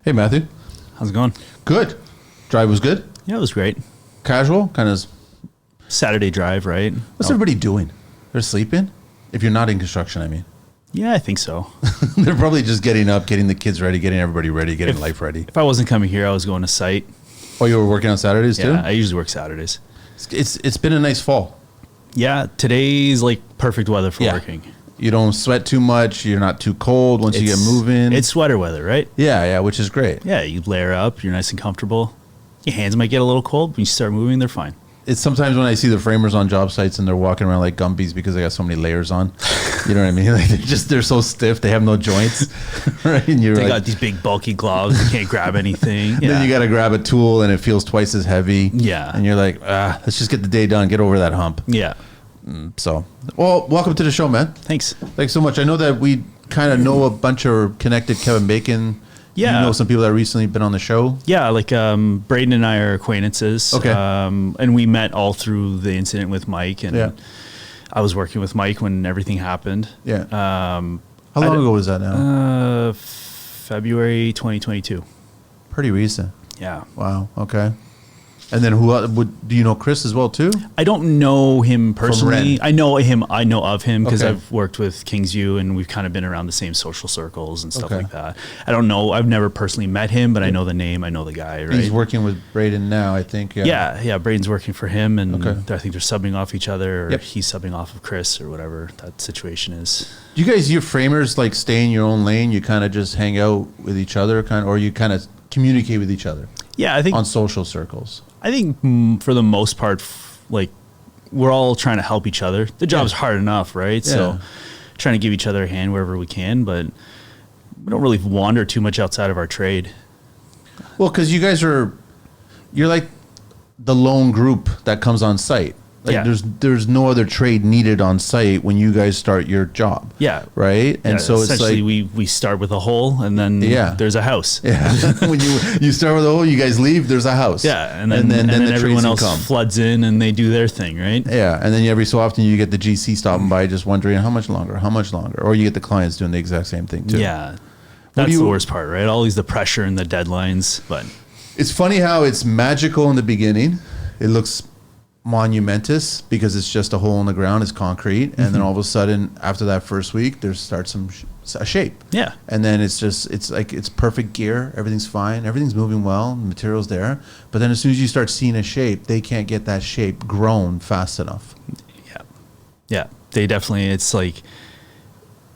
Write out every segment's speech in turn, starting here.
Hey, Matthew. How's it going? Good. Drive was good? Yeah, it was great. Casual? Kind of. Saturday drive, right? What's everybody doing? They're sleeping? If you're not in construction, I mean. Yeah, I think so. They're probably just getting up, getting the kids ready, getting everybody ready, getting life ready. If I wasn't coming here, I was going to site. Oh, you were working on Saturdays too? Yeah, I usually work Saturdays. It's been a nice fall. Yeah, today's like perfect weather for working. You don't sweat too much. You're not too cold once you get moving. It's sweater weather, right? Yeah, which is great. Yeah, you layer up. You're nice and comfortable. Your hands might get a little cold. When you start moving, they're fine. It's sometimes when I see the framers on job sites and they're walking around like Gumbies because they got so many layers on. You know what I mean? Like they're so stiff. They have no joints. Right? And they got these big bulky gloves. You can't grab anything. Yeah. Then you got to grab a tool and it feels twice as heavy. Yeah. And you're like, let's just get the day done. Get over that hump. Yeah. So, well, welcome to the show, man. Thanks. Thanks so much. I know that we kind of know a bunch of connected Kevin Bacon. Yeah. You know some people that have recently been on the show. Yeah, like Braden and I are acquaintances. Okay. And we met all through the incident with Mike. And I was working with Mike when everything happened. Yeah. How long ago was that now? February 2022. Pretty recent. Yeah. Wow. Okay. And then do you know Chris as well too? I don't know him personally. I know him. I know of him because Okay. I've worked with Kingsview and we've kind of been around the same social circles and stuff like that. I don't know. I've never personally met him, but I know the name. I know the guy. Right. He's working with Braden now, I think. Yeah. Braden's working for him, and Okay. I think they're subbing off each other, or Yep. he's subbing off of Chris, or whatever that situation is. Do you framers like stay in your own lane? You kind of just hang out with each other, or you kind of communicate with each other? Yeah, I think on social circles. I think for the most part, like we're all trying to help each other. The job's hard enough, right? Yeah. So trying to give each other a hand wherever we can, but we don't really wander too much outside of our trade. Well, because you're like the lone group that comes on site. Like there's no other trade needed on site when you guys start your job. Yeah. Right? And so it's like we start with a hole and then there's a house. Yeah. When you start with a hole, you guys leave, there's a house. Yeah. And then the everyone else floods in and they do their thing, right? Yeah. And then every so often you get the GC stopping by just wondering how much longer. Or you get the clients doing the exact same thing too. Yeah. That's the worst part, right? Always the pressure and the deadlines. But it's funny how it's magical in the beginning. It looks monumentous because it's just a hole in the ground, it's concrete, and then all of a sudden after that first week there starts a shape, and then it's like it's perfect gear, everything's fine, everything's moving well, the material's there, but then as soon as you start seeing a shape, they can't get that shape grown fast enough. Yeah, they definitely, it's like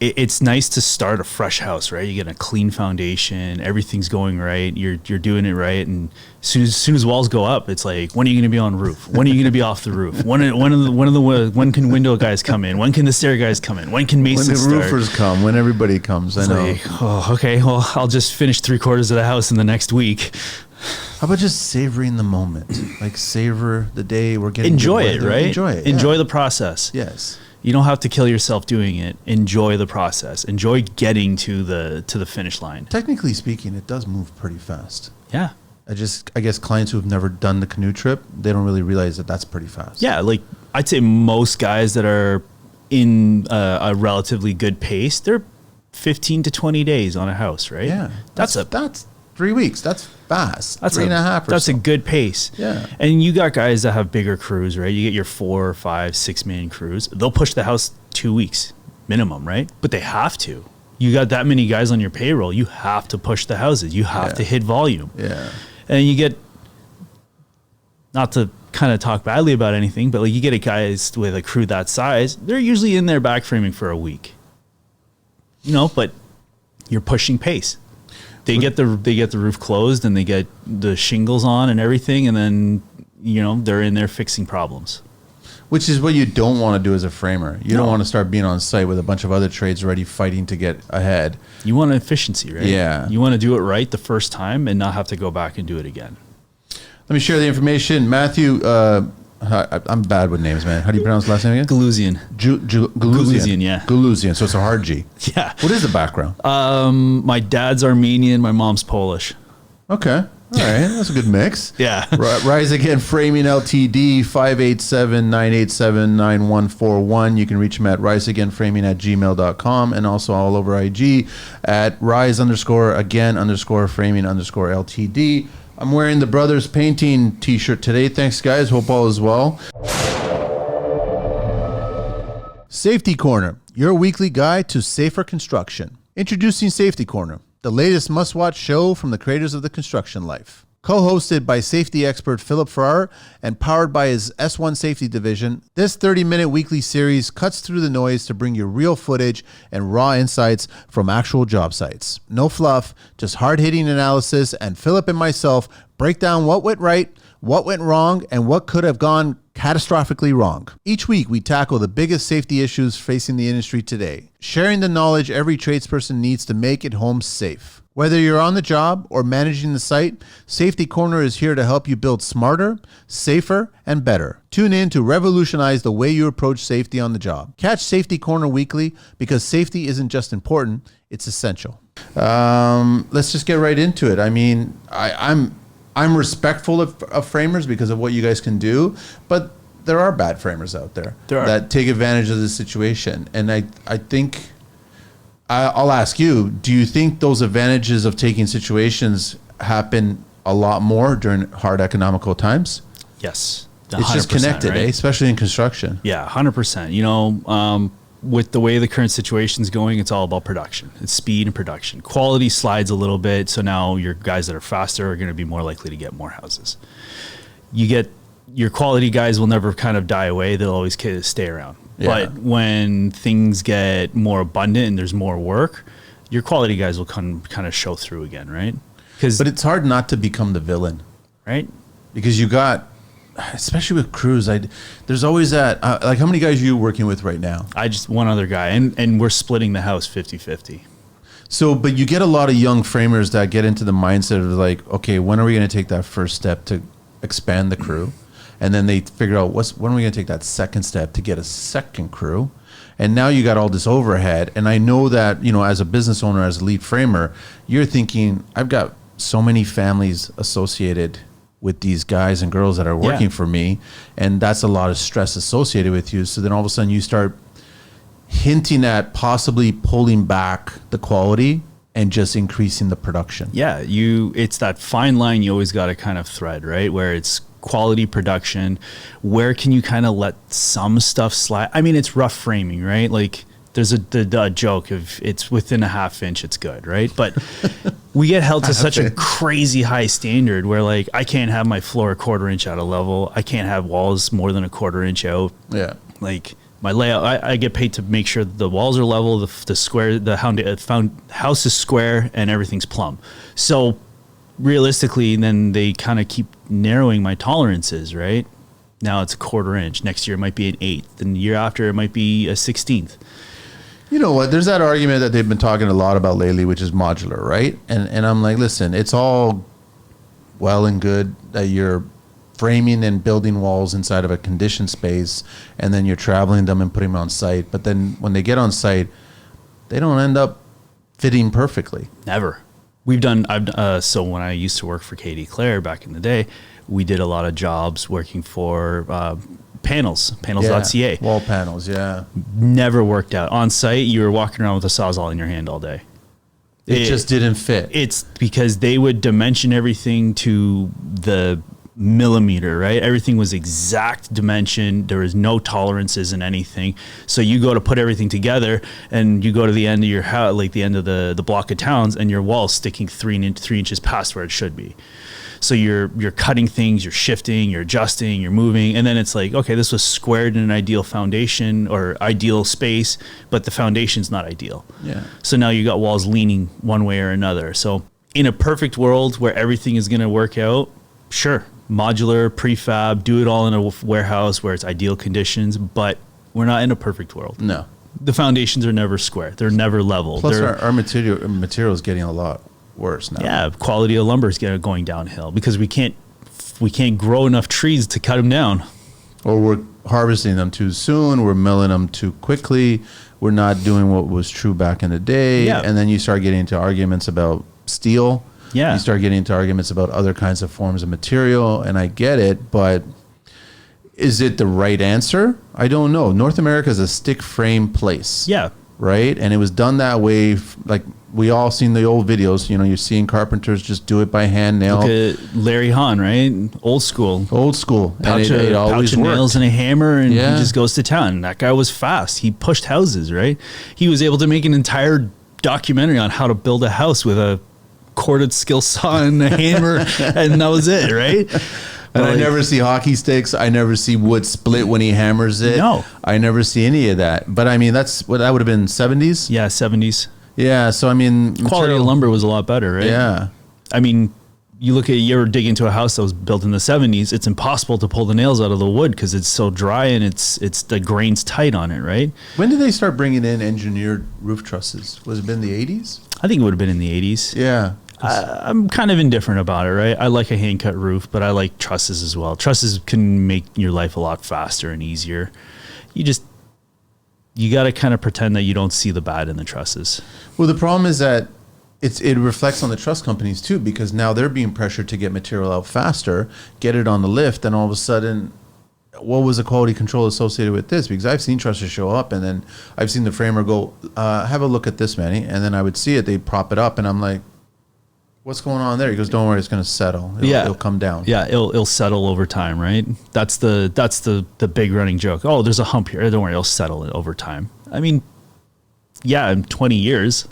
it's nice to start a fresh house, right? You get a clean foundation, everything's going right, you're doing it right, and as soon as walls go up, it's like, when are you going to be on the roof? When are you going to be off the roof? When can window guys come in? When can the stair guys come in? When can masons When the start? roofers come, when everybody comes. It's I know. Like, oh, okay, well, I'll just finish 3/4 of the house in the next week. How about just savoring the moment? Like savor the day we're getting. Enjoy it, right? Enjoy it. Enjoy the process. Yes. You don't have to kill yourself doing it. Enjoy the process. Enjoy getting to the finish line. Technically speaking, it does move pretty fast. Yeah. I guess clients who have never done the canoe trip, they don't really realize that that's pretty fast. Yeah, like I'd say most guys that are in a relatively good pace, they're 15 to 20 days on a house, right? Yeah. That's 3 weeks. That's fast. That's 3.5 That's a good pace. Yeah. And you got guys that have bigger crews, right? You get your 4, 5, 6 man crews. They'll push the house 2 weeks minimum, right? But they have to. You got that many guys on your payroll. You have to push the houses. You have to hit volume. Yeah. And you get, not to kind of talk badly about anything, but like you get a guys with a crew that size, they're usually in there back framing for a week. But you're pushing pace. They get the roof closed and they get the shingles on and everything, and then they're in there fixing problems. Which is what you don't want to do as a framer. You don't want to start being on site with a bunch of other trades already fighting to get ahead. You want efficiency, right? Yeah. You want to do it right the first time and not have to go back and do it again. Let me share the information. Mathew, I'm bad with names, man. How do you pronounce the last name again? Guluzian. Guluzian, yeah. Guluzian, so it's a hard G. Yeah. What is the background? My dad's Armenian, my mom's Polish. Okay. All right, that's a good mix. Yeah. Rise Again Framing Ltd, 587-987-9141. You can reach them at riseagainframing@gmail.com and also all over IG at rise_again_framing_Ltd. I'm wearing the Brothers Painting t-shirt today. Thanks, guys. Hope all is well. Safety Corner, your weekly guide to safer construction. Introducing Safety Corner, the latest must-watch show from the creators of the construction life. Co-hosted by safety expert Philip Farrar and powered by his S1 Safety Division, this 30-minute weekly series cuts through the noise to bring you real footage and raw insights from actual job sites. No fluff, just hard-hitting analysis, and Philip and myself break down what went right, what went wrong, and what could have gone catastrophically wrong. Each week, we tackle the biggest safety issues facing the industry today, sharing the knowledge every tradesperson needs to make it home safe. Whether you're on the job or managing the site, Safety Corner is here to help you build smarter, safer, and better. Tune in to revolutionize the way you approach safety on the job. Catch Safety Corner weekly because safety isn't just important, it's essential. Let's just get right into it. I mean, I'm respectful of framers because of what you guys can do, but there are bad framers out there that take advantage of the situation. And I think... I'll ask you, do you think those advantages of taking situations happen a lot more during hard economical times? Yes. It's just connected, right? Especially in construction. Yeah, 100%. You know, with the way the current situation's going, it's all about production. It's speed and production. Quality slides a little bit, so now your guys that are faster are going to be more likely to get more houses. Your quality guys will never kind of die away. They'll always stay around. Yeah. But when things get more abundant and there's more work, your quality guys will kind of show through again, right? But it's hard not to become the villain, right? Because you got, especially with crews, there's always that. Like, how many guys are you working with right now? Just one other guy, and we're splitting the house 50-50. So, but you get a lot of young framers that get into the mindset of like, okay, when are we going to take that first step to expand the crew? And then they figure out when are we going to take that second step to get a second crew? And now you got all this overhead. And I know that, you know, as a business owner, as a lead framer, you're thinking, I've got so many families associated with these guys and girls that are working for me. And that's a lot of stress associated with you. So then all of a sudden you start hinting at possibly pulling back the quality and just increasing the production. Yeah, it's that fine line you always got to kind of thread, right? Where it's quality production, where can you kind of let some stuff slide? I mean, it's rough framing, right? Like there's the joke of it's within a half inch, it's good, right? But we get held to such a crazy high standard where like I can't have my floor a quarter inch out of level. I can't have walls more than a quarter inch out. Yeah. Like my layout, I get paid to make sure that the walls are level, the house is square and everything's plumb. So realistically, then they kind of keep narrowing my tolerances, right? Now it's a quarter inch. Next year it might be an eighth. Then the year after it might be a 16th. You know what? There's that argument that they've been talking a lot about lately, which is modular, right? And I'm like, listen, it's all well and good that you're framing and building walls inside of a conditioned space, and then you're traveling them and putting them on site. But then when they get on site, they don't end up fitting perfectly. Never. So when I used to work for Katie Claire back in the day, we did a lot of jobs working for panels.ca. Wall panels, yeah. Never worked out. On site, you were walking around with a Sawzall in your hand all day. It just didn't fit. It's because they would dimension everything to the millimeter, right? Everything was exact dimension. There was no tolerances in anything. So you go to put everything together and you go to the end of your house, like the end of the block of towns, and your wall's sticking 3 inches past where it should be. So you're cutting things, you're shifting, you're adjusting, you're moving, and then it's like, okay, this was squared in an ideal foundation or ideal space, but the foundation's not ideal. Yeah. So now you got walls leaning one way or another. So in a perfect world where everything is going to work out, sure, modular, prefab, do it all in a warehouse where it's ideal conditions, but we're not in a perfect world. No. The foundations are never square. They're never level. Plus our material is getting a lot worse now. Yeah, quality of lumber is going downhill because we can't grow enough trees to cut them down. Or we're harvesting them too soon, we're milling them too quickly, we're not doing what was true back in the day, and then you start getting into arguments about steel. Yeah. You start getting into arguments about other kinds of forms of material, and I get it, but is it the right answer? I don't know. North America is a stick frame place. Yeah. Right? And it was done that way, like we all seen the old videos, you know, you're seeing carpenters just do it by hand nail. Look at Larry Hahn, right? Old school. Old school. Pouch And it of always worked. nails and a hammer, and Yeah. he just goes to town. That guy was fast. He pushed houses, right? He was able to make an entire documentary on how to build a house with a corded skill saw and a hammer, and that was it, right? And Like, I never see hockey sticks. I never see wood split when he hammers it. No. I never see any of that. But I mean, that would have been 70s? yeah, 70s. Yeah. So, I mean, Quality of lumber was a lot better, right? Yeah. I mean, you ever dig into a house that was built in the 70s, it's impossible to pull the nails out of the wood because it's so dry and it's the grain's tight on it, right? When did they start bringing in engineered roof trusses? Was it been the 80s? I think it would have been in the 80s. Yeah. I'm kind of indifferent about it, right? I like a hand cut roof, but I like trusses as well. Trusses can make your life a lot faster and easier. You got to kind of pretend that you don't see the bad in the trusses. Well, the problem is that it reflects on the truss companies too, because now they're being pressured to get material out faster, get it on the lift, and all of a sudden, what was the quality control associated with this? Because I've seen trusses show up, and then I've seen the framer go, have a look at this, Manny, and then I would see it, they prop it up, and I'm like, what's going on there? He goes, don't worry, it's going to settle. It'll come down. Yeah, it'll settle over time, right? That's the big running joke. Oh, there's a hump here. Don't worry, it'll settle it over time. I mean, yeah, in 20 years.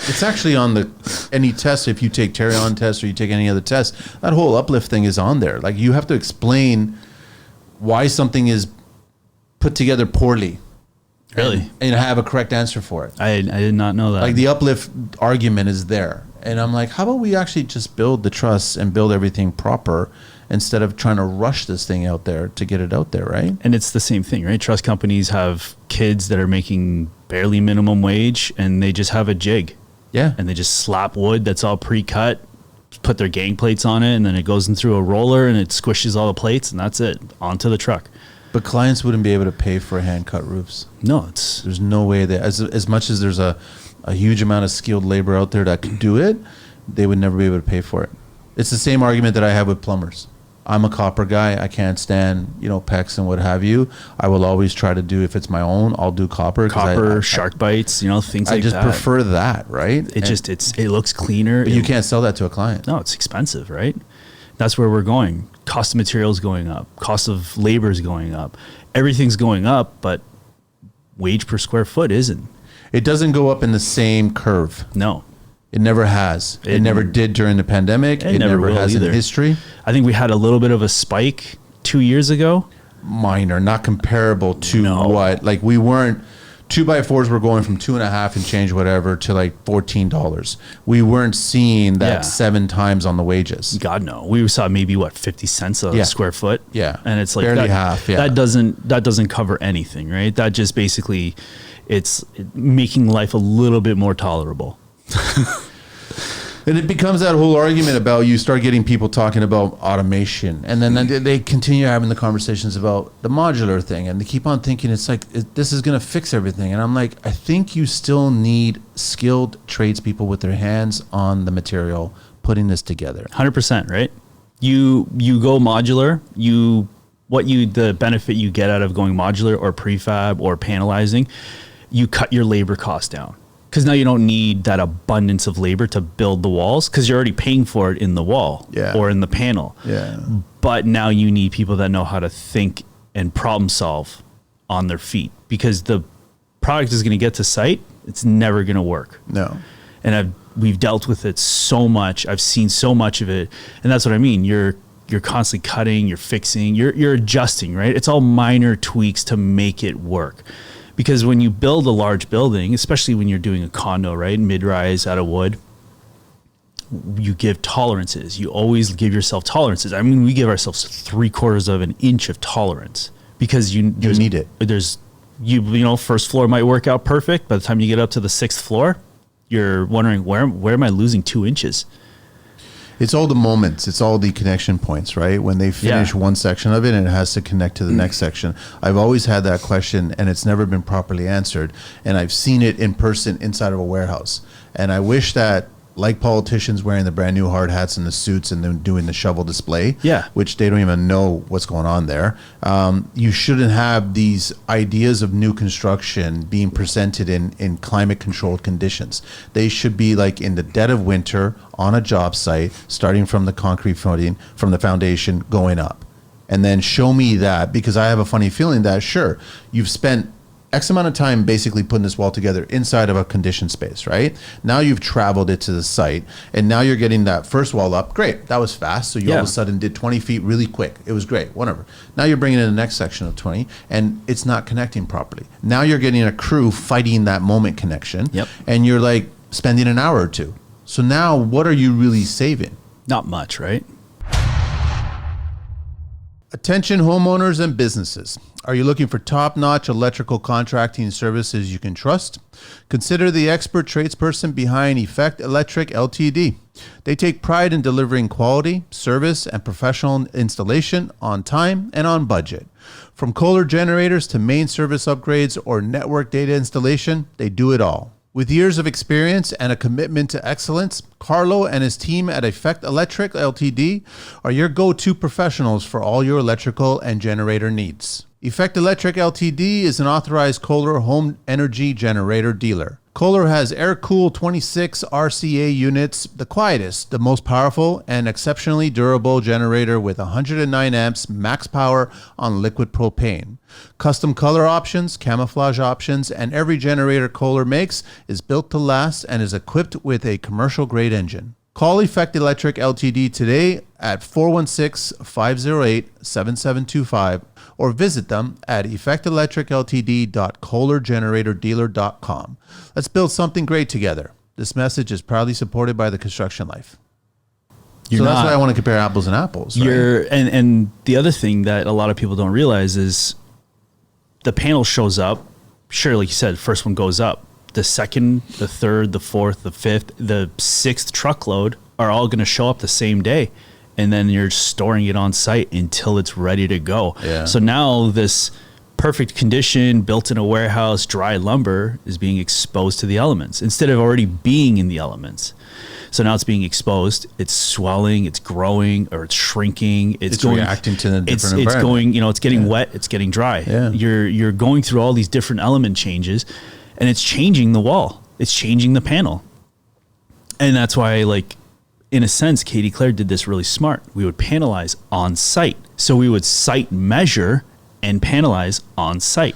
It's actually on any test. If you take Terrion test or you take any other test, that whole uplift thing is on there. Like, you have to explain why something is put together poorly. Really? And have a correct answer for it. I did not know that. Like, the uplift argument is there. And I'm like, how about we actually just build the truss and build everything proper instead of trying to rush this thing out there to get it out there, right? And it's the same thing, right? Truss companies have kids that are making barely minimum wage, and they just have a jig. Yeah. And they just slap wood that's all pre-cut, put their gang plates on it, and then it goes in through a roller, and it squishes all the plates, and that's it, onto the truck. But clients wouldn't be able to pay for hand-cut roofs. No, There's no way that, as much as there's a huge amount of skilled labor out there that can do it, they would never be able to pay for it. It's the same argument that I have with plumbers. I'm a copper guy. I can't stand, PEX and what have you. I will always try to do, if it's my own, I'll do copper. shark bites, things like that. I just prefer that, right? It looks cleaner. But you can't sell that to a client. No, it's expensive, right? That's where we're going. Cost of materials going up. Cost of labor is going up. Everything's going up, but wage per square foot isn't. It doesn't go up in the same curve. No. It never has. It never did during the pandemic. It never has in history. I think we had a little bit of a spike 2 years ago. Minor, not comparable to what? Like, we weren't, 2x4s were going from 2.5 and change whatever to like $14. We weren't seeing that 7 times on the wages. God, no. We saw maybe 50 cents a square foot. Yeah. And it's like barely half. Yeah. That doesn't cover anything, right? That just basically, it's making life a little bit more tolerable. And it becomes that whole argument about, you start getting people talking about automation, and then they continue having the conversations about the modular thing, and they keep on thinking it's like this is going to fix everything. And I'm like, I think you still need skilled tradespeople with their hands on the material putting this together. 100%, right? You go modular, the benefit you get out of going modular or prefab or panelizing, you cut your labor costs down. Because now you don't need that abundance of labor to build the walls, because you're already paying for it in the wall or in the panel. Yeah. But now you need people that know how to think and problem solve on their feet, because the product is going to get to site. It's never going to work. No. And we've dealt with it so much. I've seen so much of it. And that's what I mean. You're constantly cutting, you're fixing, you're adjusting, right? It's all minor tweaks to make it work. Because when you build a large building, especially when you're doing a condo, right, mid-rise out of wood, you give tolerances. You always give yourself tolerances. I mean, we give ourselves 3/4 of an inch of tolerance, because you need it. First floor might work out perfect. By the time you get up to the 6th floor, you're wondering, where am I losing 2 inches? It's all the moments. It's all the connection points, right? When they finish one section of it and it has to connect to the next section. I've always had that question, and it's never been properly answered. And I've seen it in person inside of a warehouse. And I wish that like politicians wearing the brand new hard hats and the suits and then doing the shovel display, which they don't even know what's going on there. You shouldn't have these ideas of new construction being presented in climate controlled conditions. They should be like in the dead of winter on a job site, starting from the concrete footing, from the foundation going up. And then show me that, because I have a funny feeling that, sure, you've spent X amount of time basically putting this wall together inside of a conditioned space, right? Now you've traveled it to the site, and now you're getting that first wall up. Great, that was fast. So you all of a sudden did 20 feet really quick. It was great, whatever. Now you're bringing in the next section of 20, and it's not connecting properly. Now you're getting a crew fighting that moment connection, and you're like spending an hour or two. So now what are you really saving? Not much, right? Attention homeowners and businesses. Are you looking for top-notch electrical contracting services you can trust? Consider the expert tradesperson behind Effect Electric Ltd. They take pride in delivering quality, service, and professional installation on time and on budget. From Kohler generators to main service upgrades or network data installation, they do it all. With years of experience and a commitment to excellence, Carlo and his team at Effect Electric Ltd. are your go-to professionals for all your electrical and generator needs. Effect Electric Ltd. is an authorized Kohler home energy generator dealer. Kohler has air-cooled 26 RCA units, the quietest, the most powerful, and exceptionally durable generator with 109 amps max power on liquid propane. Custom color options, camouflage options, and every generator Kohler makes is built to last and is equipped with a commercial-grade engine. Call Effect Electric Ltd. today at 416-508-7725 or visit them at effectelectricltd.kohlergeneratordealer.com. Let's build something great together. This message is proudly supported by the Construction Life. So that's why I want to compare apples and apples. Right? And the other thing that a lot of people don't realize is the panel shows up. Sure, like you said, first one goes up. The second, the third, the fourth, the fifth, the sixth truckload are all going to show up the same day. And then you're storing it on site until it's ready to go. Yeah. So now this perfect condition, built in a warehouse, dry lumber is being exposed to the elements instead of already being in the elements. So now it's being exposed. It's swelling, it's growing, or it's shrinking. It's going, reacting to the different environment. It's going, it's getting wet, it's getting dry. Yeah. You're going through all these different element changes, and it's changing the wall. It's changing the panel. And that's why, like, in a sense, Katie Claire did this really smart. We would panelize on site. So we would site measure and panelize on site.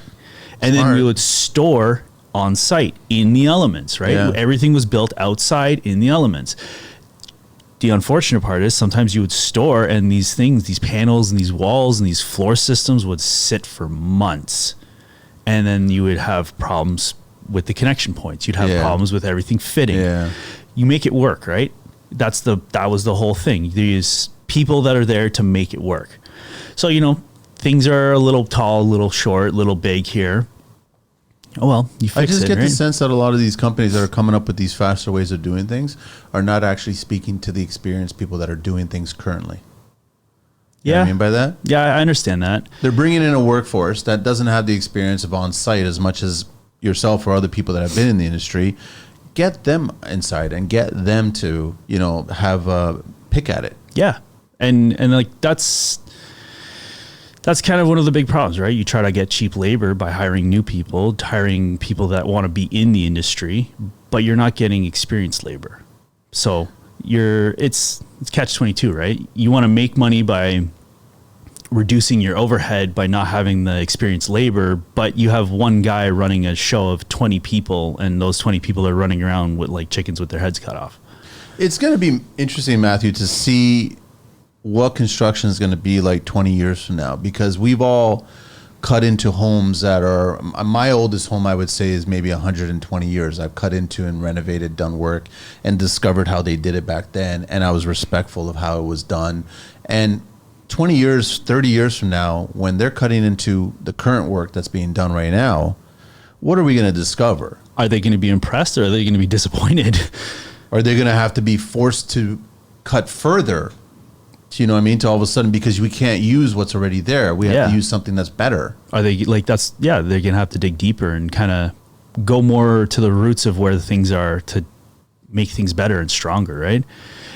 And then we would store on site in the elements, right? Yeah. Everything was built outside in the elements. The unfortunate part is sometimes you would store, and these things, these panels and these walls and these floor systems would sit for months. And then you would have problems with the connection points. You'd have problems with everything fitting. Yeah. You make it work, right? That was the whole thing. There's people that are there to make it work. So, things are a little tall, a little short, a little big here. Oh, well, you fix it, I just get the sense that a lot of these companies that are coming up with these faster ways of doing things are not actually speaking to the experienced people that are doing things currently. You know what I mean by that? Yeah, I understand that. They're bringing in a workforce that doesn't have the experience of on-site as much as yourself or other people that have been in the industry. Get them inside and get them to, have a pick at it. Yeah. And like that's kind of one of the big problems, right? You try to get cheap labor by hiring new people, hiring people that want to be in the industry, but you're not getting experienced labor. So it's catch-22, right? You want to make money by reducing your overhead by not having the experienced labor, but you have one guy running a show of 20 people, and those 20 people are running around with like chickens with their heads cut off. It's going to be interesting, Matthew, to see what construction is going to be like 20 years from now, because we've all cut into homes that are, my oldest home I would say is maybe 120 years. I've cut into and renovated, done work, and discovered how they did it back then, and I was respectful of how it was done. And 20 years, 30 years from now, when they're cutting into the current work that's being done right now, what are we going to discover? Are they going to be impressed, or are they going to be disappointed? Are they going to have to be forced to cut further, to all of a sudden, because we can't use what's already there. We have to use something that's better. Are they they're going to have to dig deeper and kind of go more to the roots of where the things are to make things better and stronger, right?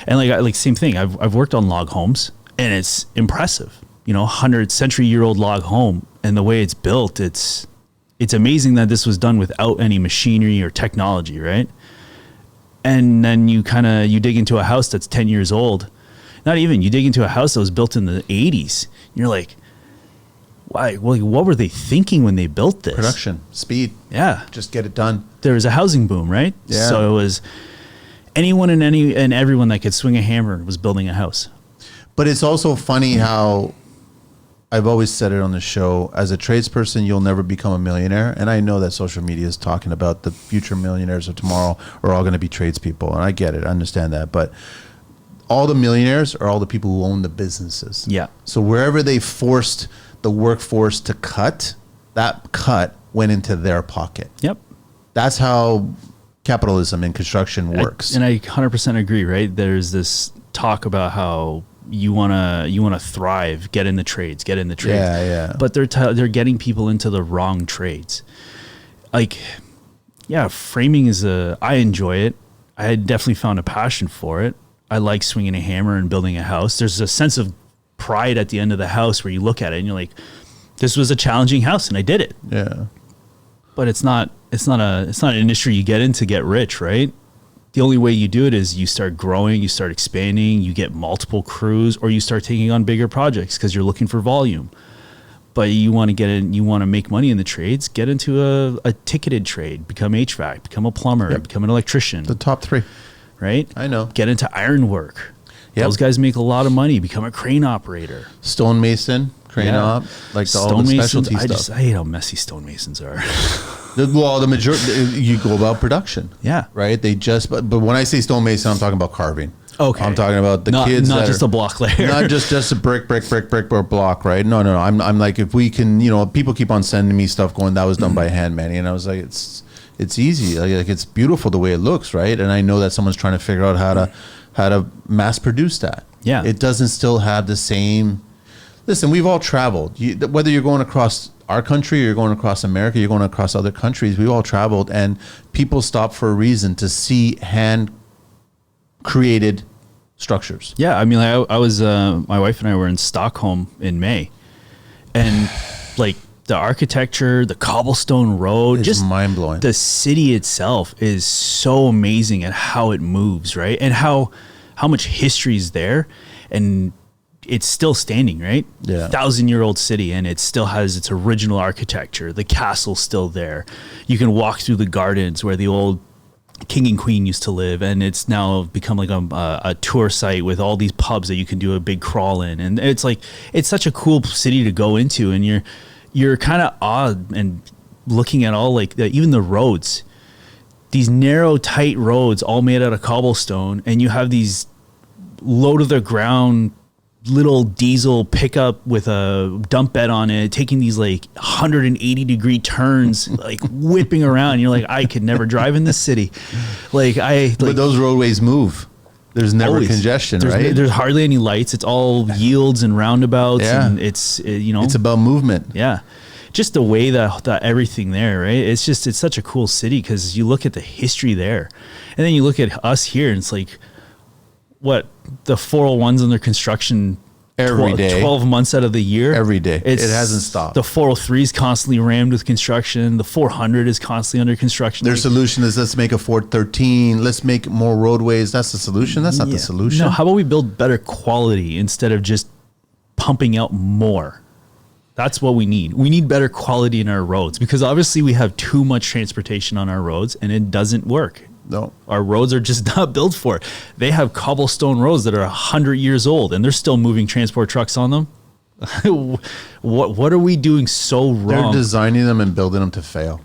And like same thing. I've worked on log homes, and it's impressive. 100-century-year-old log home, and the way it's built, it's amazing that this was done without any machinery or technology, right? And then you dig into a house that's 10 years old. Not even, you dig into a house that was built in the 80s. You're like, why? Well, what were they thinking when they built this? Production, speed. Yeah. Just get it done. There was a housing boom, right? Yeah. So it was anyone and everyone that could swing a hammer was building a house. But it's also funny how I've always said it on the show, as a tradesperson, you'll never become a millionaire. And I know that social media is talking about the future millionaires of tomorrow are all going to be tradespeople. And I get it. I understand that. But all the millionaires are all the people who own the businesses. Yeah. So wherever they forced the workforce to cut, that cut went into their pocket. Yep. That's how capitalism in construction works. And I 100% agree, right? There's this talk about how you want to thrive, get in the trades. Yeah. But they're getting people into the wrong trades. Framing I enjoy it. I had definitely found a passion for it. I like swinging a hammer and building a house. There's a sense of pride at the end of the house where you look at it and you're like, this was a challenging house and I did it. Yeah. But it's not an industry you get in to get rich, right? The only way you do it is you start growing, you start expanding, you get multiple crews, or you start taking on bigger projects because you're looking for volume. But you want to get in, you want to make money in the trades, get into a ticketed trade, become HVAC, become a plumber, become an electrician. The top three. Right? I know. Get into ironwork. Yep. Those guys make a lot of money. Become a crane operator. Stonemason, crane op, like all the specialty stuff. I hate how messy stonemasons are. The majority, you go about production. Yeah. Right? But when I say stonemason, I'm talking about carving. Okay. I'm talking about the kids. Not just a block layer. Not just a brick or block, right? No. I'm like, if we can, people keep on sending me stuff going, that was done by hand, Manny. And I was like, it's easy. Like it's beautiful the way it looks, right? And I know that someone's trying to figure out how to mass produce that. Yeah. It doesn't still have the same. Listen, we've all traveled. Whether you're going across our country or you're going across America, you're going across other countries, we've all traveled, and people stop for a reason to see hand created structures. Yeah. I mean, I was, my wife and I were in Stockholm in May, and like the architecture, the cobblestone road, It's just mind blowing. The city itself is so amazing at how it moves, right? And how much history is there, and it's still standing, right? Yeah. 1,000-year-old city, and it still has its original architecture. The castle's still there. You can walk through the gardens where the old king and queen used to live, and it's now become like a tour site with all these pubs that you can do a big crawl in. And it's like, it's such a cool city to go into, and you're kind of awed and looking at all even the roads, these narrow, tight roads all made out of cobblestone, and you have these low to the ground little diesel pickup with a dump bed on it, taking these 180-degree turns, whipping around. You're like, I could never drive in this city. But those roadways move. There's never always congestion, right? There's hardly any lights. It's all yields and roundabouts, and it's about movement. Yeah, just the way that everything there, right? It's such a cool city because you look at the history there, and then you look at us here, and it's like, what, the 401's under construction every day, 12 months out of the year, every day. It hasn't stopped. The 403 is constantly rammed with construction. The 400 is constantly under construction. Their solution is, let's make a 413. Let's make more roadways. That's the solution. That's not the solution. No, how about we build better quality instead of just pumping out more? That's what we need. We need better quality in our roads, because obviously we have too much transportation on our roads and it doesn't work. No, our roads are just not built for it. They have cobblestone roads that are 100 years old and they're still moving transport trucks on them. What are we doing so wrong? They're designing them and building them to fail,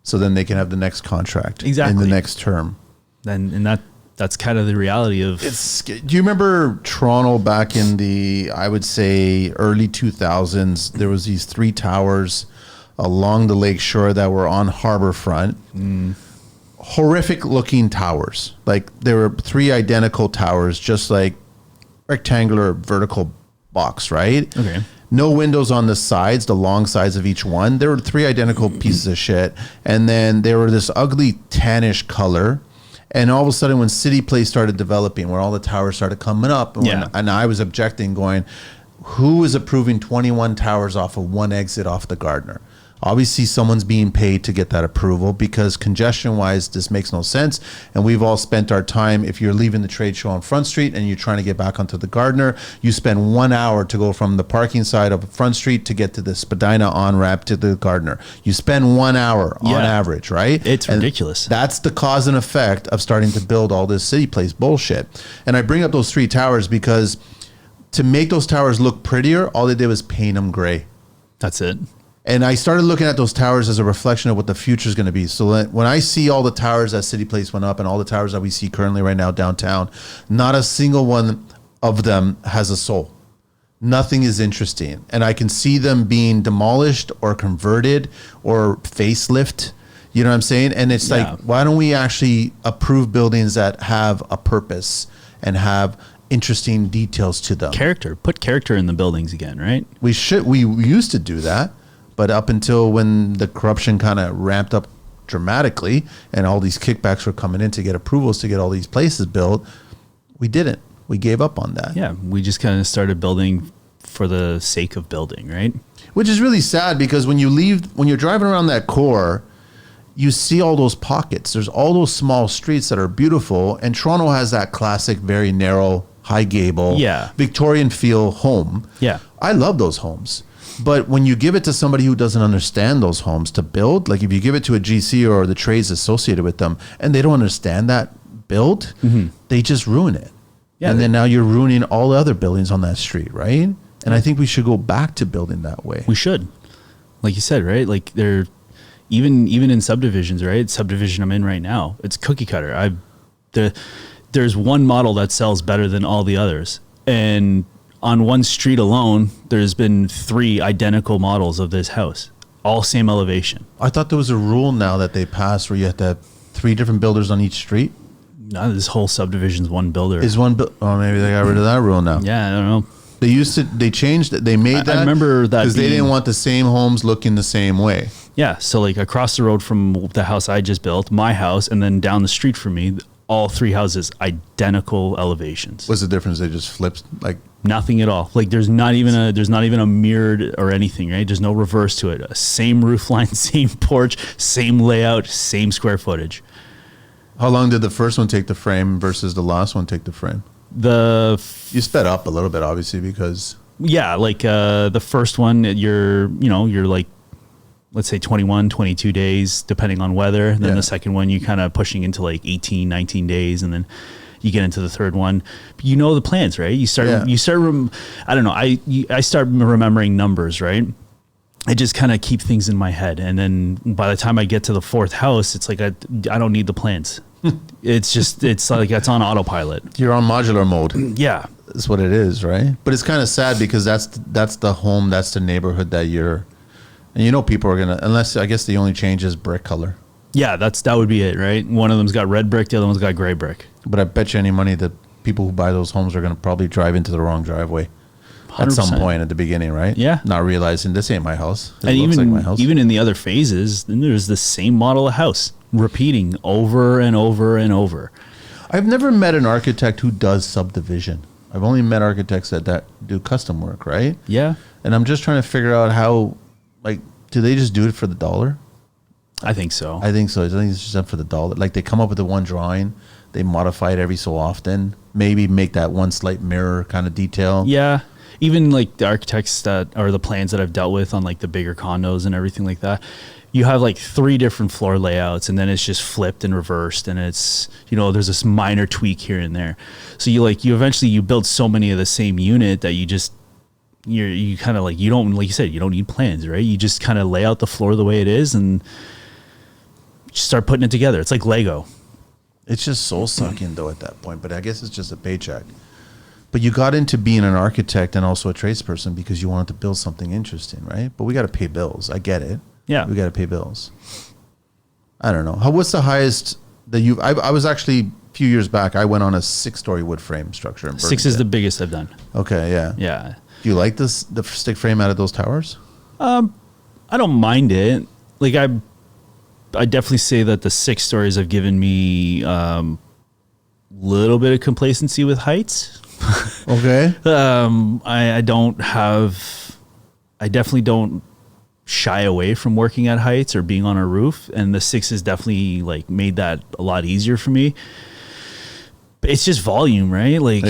so then they can have the next contract in the next term. And that's kind of the reality of. Do you remember Toronto back in the, I would say, early 2000s? There was these 3 towers along the lake shore that were on Harborfront. Horrific looking towers. There were 3 identical towers, just like rectangular vertical box, right? Okay. No windows on the sides, the long sides of each one. There were 3 identical pieces of shit. And then they were this ugly tannish color. And all of a sudden, when City Place started developing, where all the towers started coming up, and I was objecting, going, who is approving 21 towers off of one exit off the Gardner? Obviously, someone's being paid to get that approval, because congestion-wise, this makes no sense. And we've all spent our time, if you're leaving the trade show on Front Street and you're trying to get back onto the Gardner, you spend 1 hour to go from the parking side of Front Street to get to the Spadina on-ramp to the Gardner. You spend 1 hour on average, right? It's ridiculous. That's the cause and effect of starting to build all this City Place bullshit. And I bring up those 3 towers because to make those towers look prettier, all they did was paint them gray. That's it. And I started looking at those towers as a reflection of what the future is going to be. So when I see all the towers that City Place went up and all the towers that we see currently right now downtown, not a single one of them has a soul. Nothing is interesting. And I can see them being demolished or converted or facelift. You know what I'm saying? And it's like, why don't we actually approve buildings that have a purpose and have interesting details to them? Character. Put character in the buildings again, right? We used to do that. But up until when the corruption kind of ramped up dramatically and all these kickbacks were coming in to get approvals to get all these places built, we didn't. We gave up on that. Yeah, we just kind of started building for the sake of building, right? Which is really sad, because when you're driving around that core, you see all those pockets. There's all those small streets that are beautiful, and Toronto has that classic, very narrow, high gable, Victorian feel home. Yeah. I love those homes. But when you give it to somebody who doesn't understand those homes to build, like if you give it to a GC or the trades associated with them and they don't understand that build, they just ruin it. Yeah, and then now you're ruining all the other buildings on that street, right? And I think we should go back to building that way. We should. Like you said, right? Like they're even in subdivisions, right? Subdivision I'm in right now, it's cookie cutter. There's one model that sells better than all the others. And on one street alone, there's been 3 identical models of this house, all same elevation. I thought there was a rule now that they passed where you have to have 3 different builders on each street. No, this whole subdivision's one builder. Oh, maybe they got rid of that rule now. Yeah, I don't know. They changed it. They made that. I remember that because they didn't want the same homes looking the same way. Yeah, so like across the road from the house I just built, my house, and then down the street from me, all 3 houses, identical elevations. What's the difference? They just flipped like. Nothing at all. Like there's not even a mirrored or anything, right? There's no reverse to it. Same roof line, same porch, same layout, same square footage. How long did the first one take the frame versus the last one take the frame? You sped up a little bit, obviously, because the first one you're like, let's say 21, 22 days, depending on weather. And then the second one you kind of pushing into like 18, 19 days, and then you get into the third one. You know the plans, right? I don't know. I start remembering numbers, right? I just kind of keep things in my head. And then by the time I get to the 4th house, it's like I don't need the plans. It's like it's on autopilot. You're on modular mode. Yeah. That's what it is, right? But it's kind of sad because that's the home, that's the neighborhood that you're, and people are going to, unless I guess the only change is brick color. Yeah, that would be it, right? One of them's got red brick, the other one's got gray brick. But I bet you any money that people who buy those homes are going to probably drive into the wrong driveway 100%. At some point at the beginning, right? Yeah. Not realizing this ain't my house. It looks like my house. Even in the other phases, then there's the same model of house repeating over and over and over. I've never met an architect who does subdivision. I've only met architects that do custom work, right? Yeah. And I'm just trying to figure out how, like, do they just do it for the dollar? I think so. I think so. I think it's just done for the dollar. Like they come up with the one drawing, they modify it every so often. Maybe make that one slight mirror kind of detail. Yeah. Even like the architects or the plans that I've dealt with on like the bigger condos and everything like that, you have like 3 different floor layouts and then it's just flipped and reversed and it's, there's this minor tweak here and there. So you eventually build so many of the same unit that you kind of like, you don't, like you said, you don't need plans, right? You just kind of lay out the floor the way it is and just start putting it together. It's like Lego. It's just soul sucking though at that point, but I guess it's just a paycheck. But you got into being an architect and also a tradesperson because you wanted to build something interesting, right? But we got to pay bills. I get it. Yeah. We got to pay bills. I don't know. What's the highest that I was actually a few years back, I went on a 6-story wood frame structure in Bergen. 6 is the biggest I've done. Okay, yeah. Yeah. Do you like the stick frame out of those towers? I don't mind it. Like I definitely say that the 6 stories have given me little bit of complacency with heights. Okay. I definitely don't shy away from working at heights or being on a roof, and the 6 has definitely like made that a lot easier for me. But it's just volume, right? Like,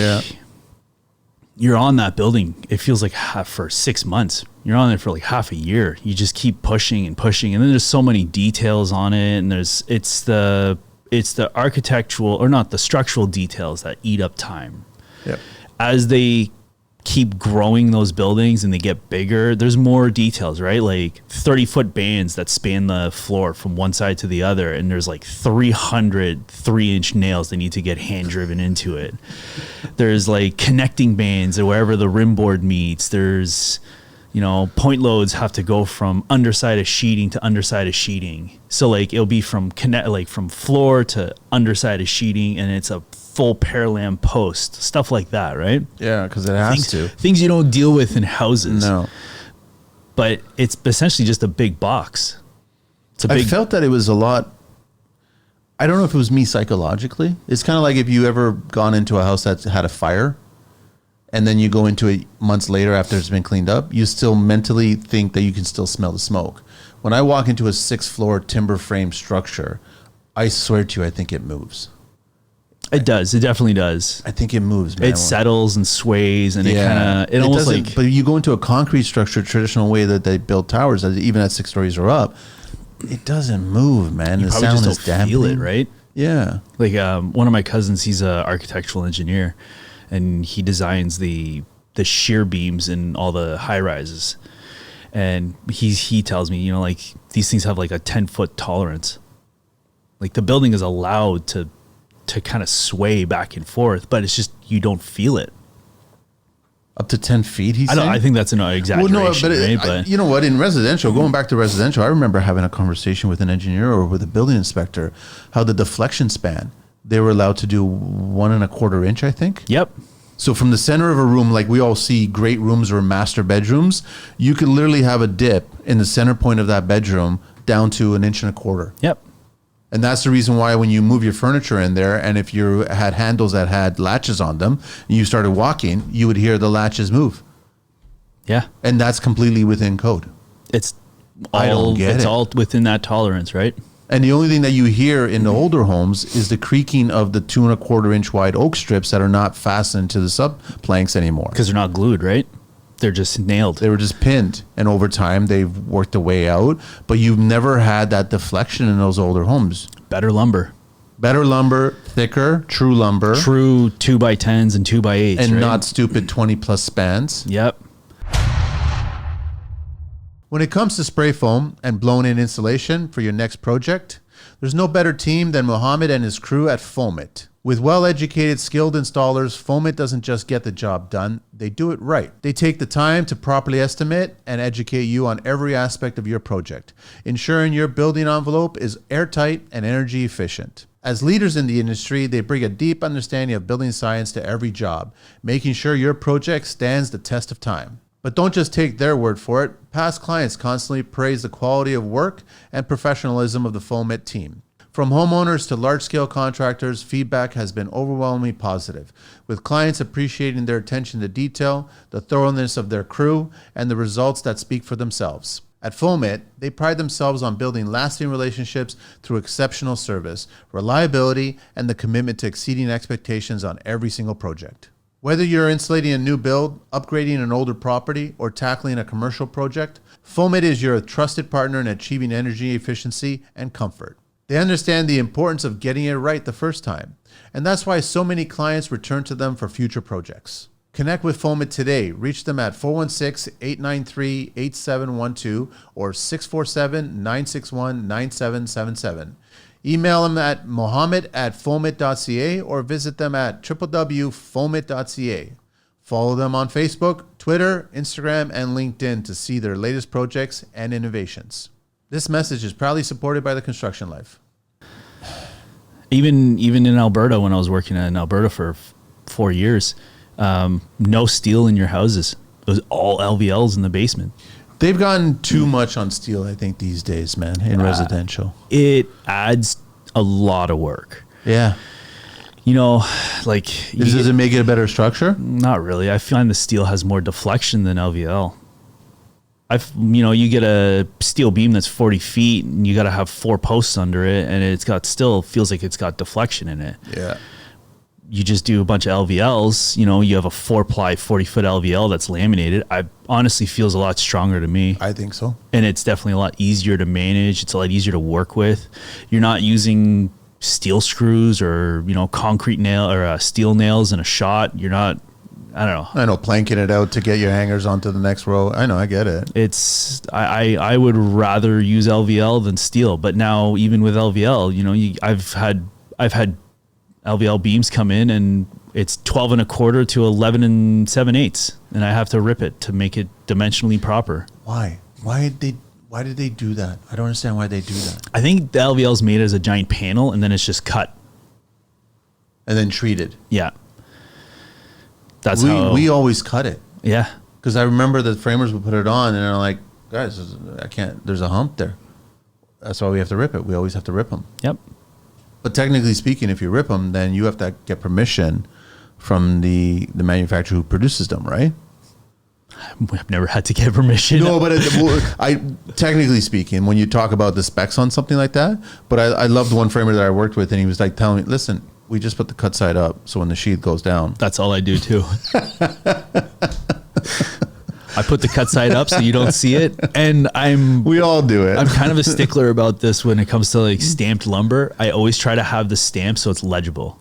you're on that building. It feels like for 6 months. You're on it for like half a year. You just keep pushing and pushing, and then there's so many details on it, and it's the architectural, or not the structural details, that eat up time. Yep. As they keep growing those buildings and they get bigger, there's more details, right? Like 30-foot bands that span the floor from one side to the other, and there's like 300 3-inch nails that need to get hand driven into it. There's like connecting bands or wherever the rim board meets. There's, you know, point loads have to go from underside of sheeting to underside of sheeting. So like it'll be from floor to underside of sheeting, and it's a full Paralam post, stuff like that, right? Yeah, because it has things you don't deal with in houses. No, but it's essentially just a big box. I felt that it was a lot. I don't know if it was me psychologically. It's kind of like if you ever gone into a house that's had a fire, and then you go into it months later after it's been cleaned up, you still mentally think that you can still smell the smoke. When I walk into a 6-floor timber frame structure, I swear to you, I think it moves. It does. It definitely does. I think it moves, man. It settles and sways, and it almost like. But you go into a concrete structure, traditional way that they build towers, even at 6 stories or up, it doesn't move, man. The sound is dampening. Feel it, right? Yeah. Like one of my cousins, he's an architectural engineer, and he designs the shear beams in all the high rises. And he tells me, you know, like these things have like a 10-foot tolerance. Like the building is allowed to kind of sway back and forth, but it's just, you don't feel it. Up to 10 feet, he's saying? I think that's an exaggeration, well, no, right? But you know what? In residential, going back to residential, I remember having a conversation with an engineer or with a building inspector, how the deflection span, they were allowed to do 1 1/4 inch, I think. Yep. So from the center of a room, like we all see great rooms or master bedrooms, you could literally have a dip in the center point of that bedroom down to 1 1/4 inch. Yep. And that's the reason why when you move your furniture in there, and if you had handles that had latches on them, and you started walking, you would hear the latches move. Yeah. And that's completely within code. It's all within that tolerance, right? And the only thing that you hear in the older homes is the creaking of the 2 1/4 inch wide oak strips that are not fastened to the sub planks anymore. Because they're not glued, right? They're just nailed. They were just pinned, and over time they've worked their way out. But you've never had that deflection in those older homes. Better lumber, thicker, true lumber, true 2x10s and 2x8s, and right? not stupid 20+ spans. Yep. When it comes to spray foam and blown-in insulation for your next project, there's no better team than Mohammed and his crew at Foamit. With well-educated, skilled installers, Foamit doesn't just get the job done, they do it right. They take the time to properly estimate and educate you on every aspect of your project, ensuring your building envelope is airtight and energy efficient. As leaders in the industry, they bring a deep understanding of building science to every job, making sure your project stands the test of time. But don't just take their word for it. Past clients constantly praise the quality of work and professionalism of the Foamit team. From homeowners to large-scale contractors, feedback has been overwhelmingly positive, with clients appreciating their attention to detail, the thoroughness of their crew, and the results that speak for themselves. At Foamit, they pride themselves on building lasting relationships through exceptional service, reliability, and the commitment to exceeding expectations on every single project. Whether you're insulating a new build, upgrading an older property, or tackling a commercial project, Foamit is your trusted partner in achieving energy efficiency and comfort. They understand the importance of getting it right the first time, and that's why so many clients return to them for future projects. Connect with Foamit today. Reach them at 416-893-8712 or 647-961-9777. Email them at mohammed@foamit.ca or visit them at www.foamit.ca. Follow them on Facebook, Twitter, Instagram, and LinkedIn to see their latest projects and innovations. This message is proudly supported by the Construction Life. Even in Alberta, when I was working in Alberta for 4 years, no steel in your houses. It was all LVLs in the basement. They've gotten too much on steel, I think, these days, man, in residential. It adds a lot of work. Yeah. You know, like... Does it make it a better structure? Not really. I find the steel has more deflection than LVL. You get a steel beam that's 40 feet and you got to have 4 posts under it, and it's got still feels like it's got deflection in it. Yeah. You just do a bunch of LVLs, you have a 4-ply 40-foot LVL that's laminated. I honestly feels a lot stronger to me. I think so. And it's definitely a lot easier to manage. It's a lot easier to work with. You're not using steel screws or, concrete nail or steel nails in a shot. You're not, I don't know. I know, planking it out to get your hangers onto the next row. I know, I get it. It's, I would rather use LVL than steel. But now even with LVL, I've had LVL beams come in and it's 12 1/4 to 11 7/8, and I have to rip it to make it dimensionally proper. Why did they do that? I don't understand why they do that. I think the LVL is made as a giant panel and then it's just cut and then treated. Yeah, that's we always cut it. Yeah, because I remember the framers would put it on and they're like, guys, I can't. There's a hump there. That's why we have to rip it. We always have to rip them. Yep. But technically speaking, if you rip them, then you have to get permission from the manufacturer who produces them, right? I've never had to get permission. No, but technically speaking, when you talk about the specs on something like that, but I loved one framer that I worked with, and he was like telling me, listen, we just put the cut side up, so when the sheath goes down. That's all I do too. I put the cut side up so you don't see it, and we all do it. I'm kind of a stickler about this when it comes to like stamped lumber. I always try to have the stamp so it's legible.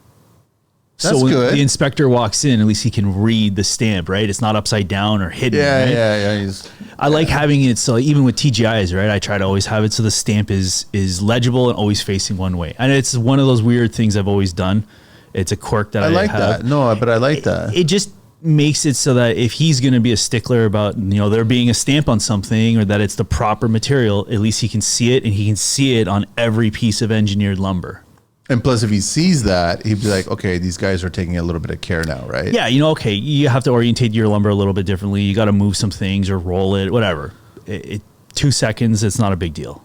That's so when good. the inspector walks in, at least he can read the stamp, right? It's not upside down or hidden. Yeah, right? yeah. I like having it so even with TGIs, right? I try to always have it so the stamp is legible and always facing one way. And it's one of those weird things I've always done. It's a quirk that I like have. that. No, but I like that. It just makes it so that if he's going to be a stickler about there being a stamp on something or that it's the proper material, at least he can see it, and he can see it on every piece of engineered lumber. And plus, if he sees that, he'd be like, okay, these guys are taking a little bit of care now, right? Yeah, okay, you have to orientate your lumber a little bit differently. You got to move some things or roll it, whatever. 2 seconds, it's not a big deal.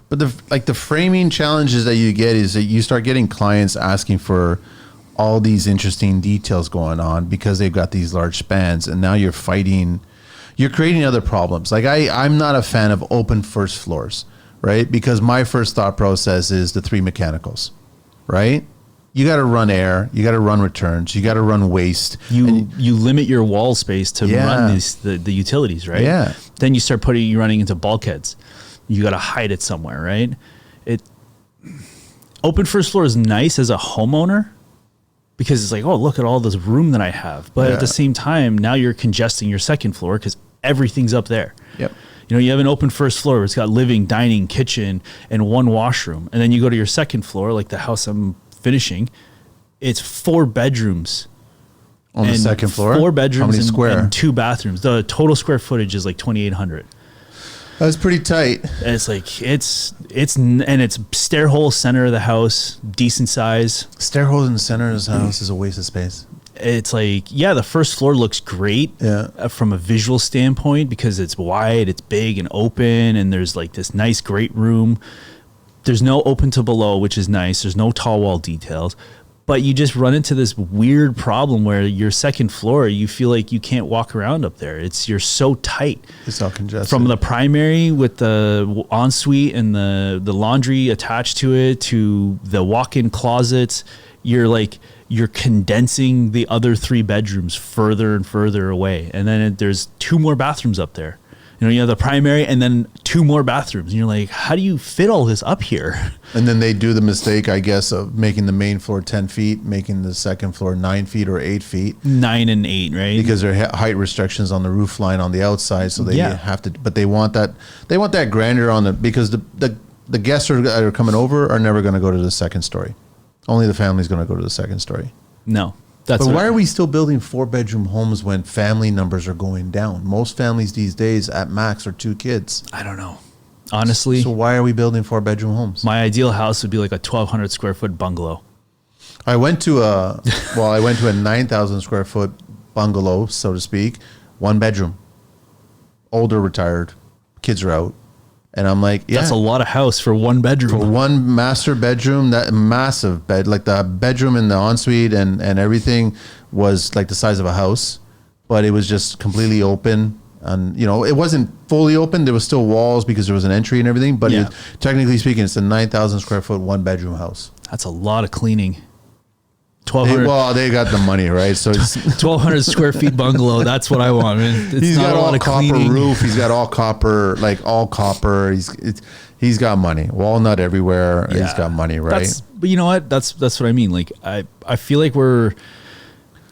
But the framing challenges that you get is that you start getting clients asking for all these interesting details going on because they've got these large spans, and now you're creating other problems. Like I'm not a fan of open first floors, right? Because my first thought process is the 3 mechanicals, right? You got to run air, you got to run returns, you got to run waste. You limit your wall space to run the utilities, right? Yeah. Then you start running into bulkheads. You got to hide it somewhere, right? Open first floor is nice as a homeowner, because it's like, oh, look at all this room that I have. But at the same time, now you're congesting your second floor because everything's up there. Yep. You have an open first floor where it's got living, dining, kitchen, and 1 washroom. And then you go to your second floor, like the house I'm finishing, it's 4 bedrooms. On the second floor? 4 bedrooms and 2 bathrooms. The total square footage is like 2,800. That's pretty tight. And it's like, it's stair hole center of the house, decent size. Stair holes in the center of his house is a waste of space. It's like, the first floor looks great from a visual standpoint because it's wide, it's big and open, and there's like this nice, great room. There's no open to below, which is nice. There's no tall wall details. But you just run into this weird problem where your second floor, you feel like you can't walk around up there. You're so tight. It's all congested. From the primary with the ensuite and the laundry attached to it to the walk-in closets, you're condensing the other 3 bedrooms further and further away. And then there's 2 more bathrooms up there. You have the primary and then 2 more bathrooms. And you're like, how do you fit all this up here? And then they do the mistake, I guess, of making the main floor 10 feet, making the second floor 9 feet or 8 feet. 9 and 8, right? Because there are height restrictions on the roof line on the outside. So they have to, but they want that grandeur on because the guests that are coming over are never going to go to the second story. Only the family's going to go to the second story. No. But why are we still building 4-bedroom homes when family numbers are going down? Most families these days at max are 2 kids. I don't know. Honestly. So why are we building 4-bedroom homes? My ideal house would be like a 1,200 square foot bungalow. I went to a 9,000 square foot bungalow, so to speak, 1 bedroom. older, retired, kids are out. And I'm like, yeah. That's a lot of house for one bedroom. For one master bedroom, that massive bed, like the bedroom and the ensuite and everything was like the size of a house, but it was just completely open. And, you know, it wasn't fully open. There was still walls because there was an entry and everything. But technically speaking, it's a 9,000 square foot, one bedroom house. That's a lot of cleaning. 1,200. Well, they got the money, right? So it's 1,200 square feet bungalow. That's what I want. I mean, he's got all copper roof. He's got all copper, like all copper. He's got money. Walnut everywhere. Yeah. He's got money, right? But you know what? That's what I mean. Like I feel like we're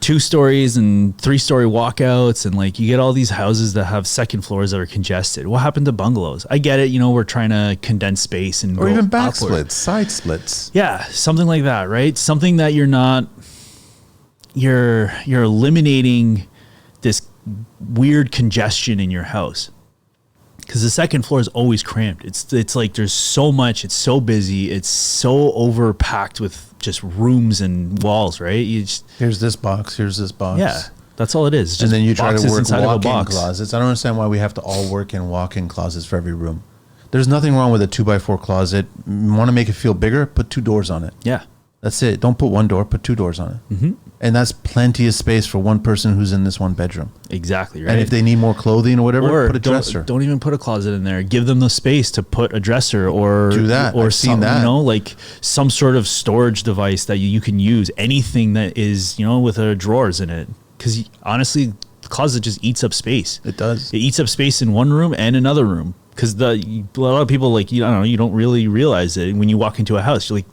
2 stories and 3-story walkouts, and like you get all these houses that have second floors that are congested. What happened to bungalows? I get it. You know, we're trying to condense space and or even back upward. splits, side splits. Yeah, something like that, right? Something that you're eliminating this weird congestion in your house. Because the second floor is always cramped. It's like there's so much. It's so busy. It's so overpacked with just rooms and walls, right? Here's this box. Here's this box. Yeah, that's all it is. And then you try to work walk-in closets. I don't understand why we have to all work in walk-in closets for every room. There's nothing wrong with a 2x4 closet. You want to make it feel bigger? Put 2 doors on it. Yeah. That's it. Don't put 1 door, put 2 doors on it. Mm-hmm. And that's plenty of space for one person who's in this one bedroom. Exactly, right? And if they need more clothing or whatever, put a dresser. Don't even put a closet in there. Give them the space to put a dresser or do that. Or I've seen that. You know, like some sort of storage device that you can use. Anything that is, you know, with drawers in it. Because honestly, the closet just eats up space. It does. It eats up space in one room and another room. Because a lot of people, like, I don't know, you don't really realize it when you walk into a house. You're like,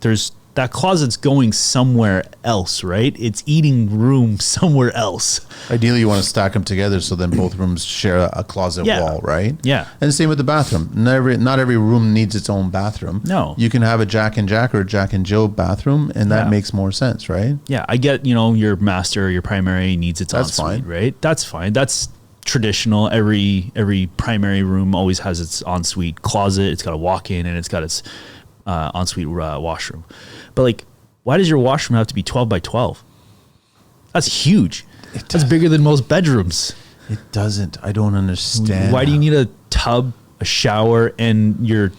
that closet's going somewhere else, right? It's eating room somewhere else. Ideally, you want to stack them together so then both rooms share a closet wall, right? Yeah. And the same with the bathroom. Not every room needs its own bathroom. No. You can have a Jack and Jack or a Jack and Jill bathroom, and that makes more sense, right? Yeah, I get, you know, your master or your primary needs its That's ensuite, fine. right? That's fine. That's traditional. Every primary room always has its ensuite closet. It's got a walk-in and it's got its ensuite washroom. But like, why does your washroom have to be 12 by 12? That's huge. That's bigger than most bedrooms. It doesn't. I don't understand. Why do you need a tub, a shower, and your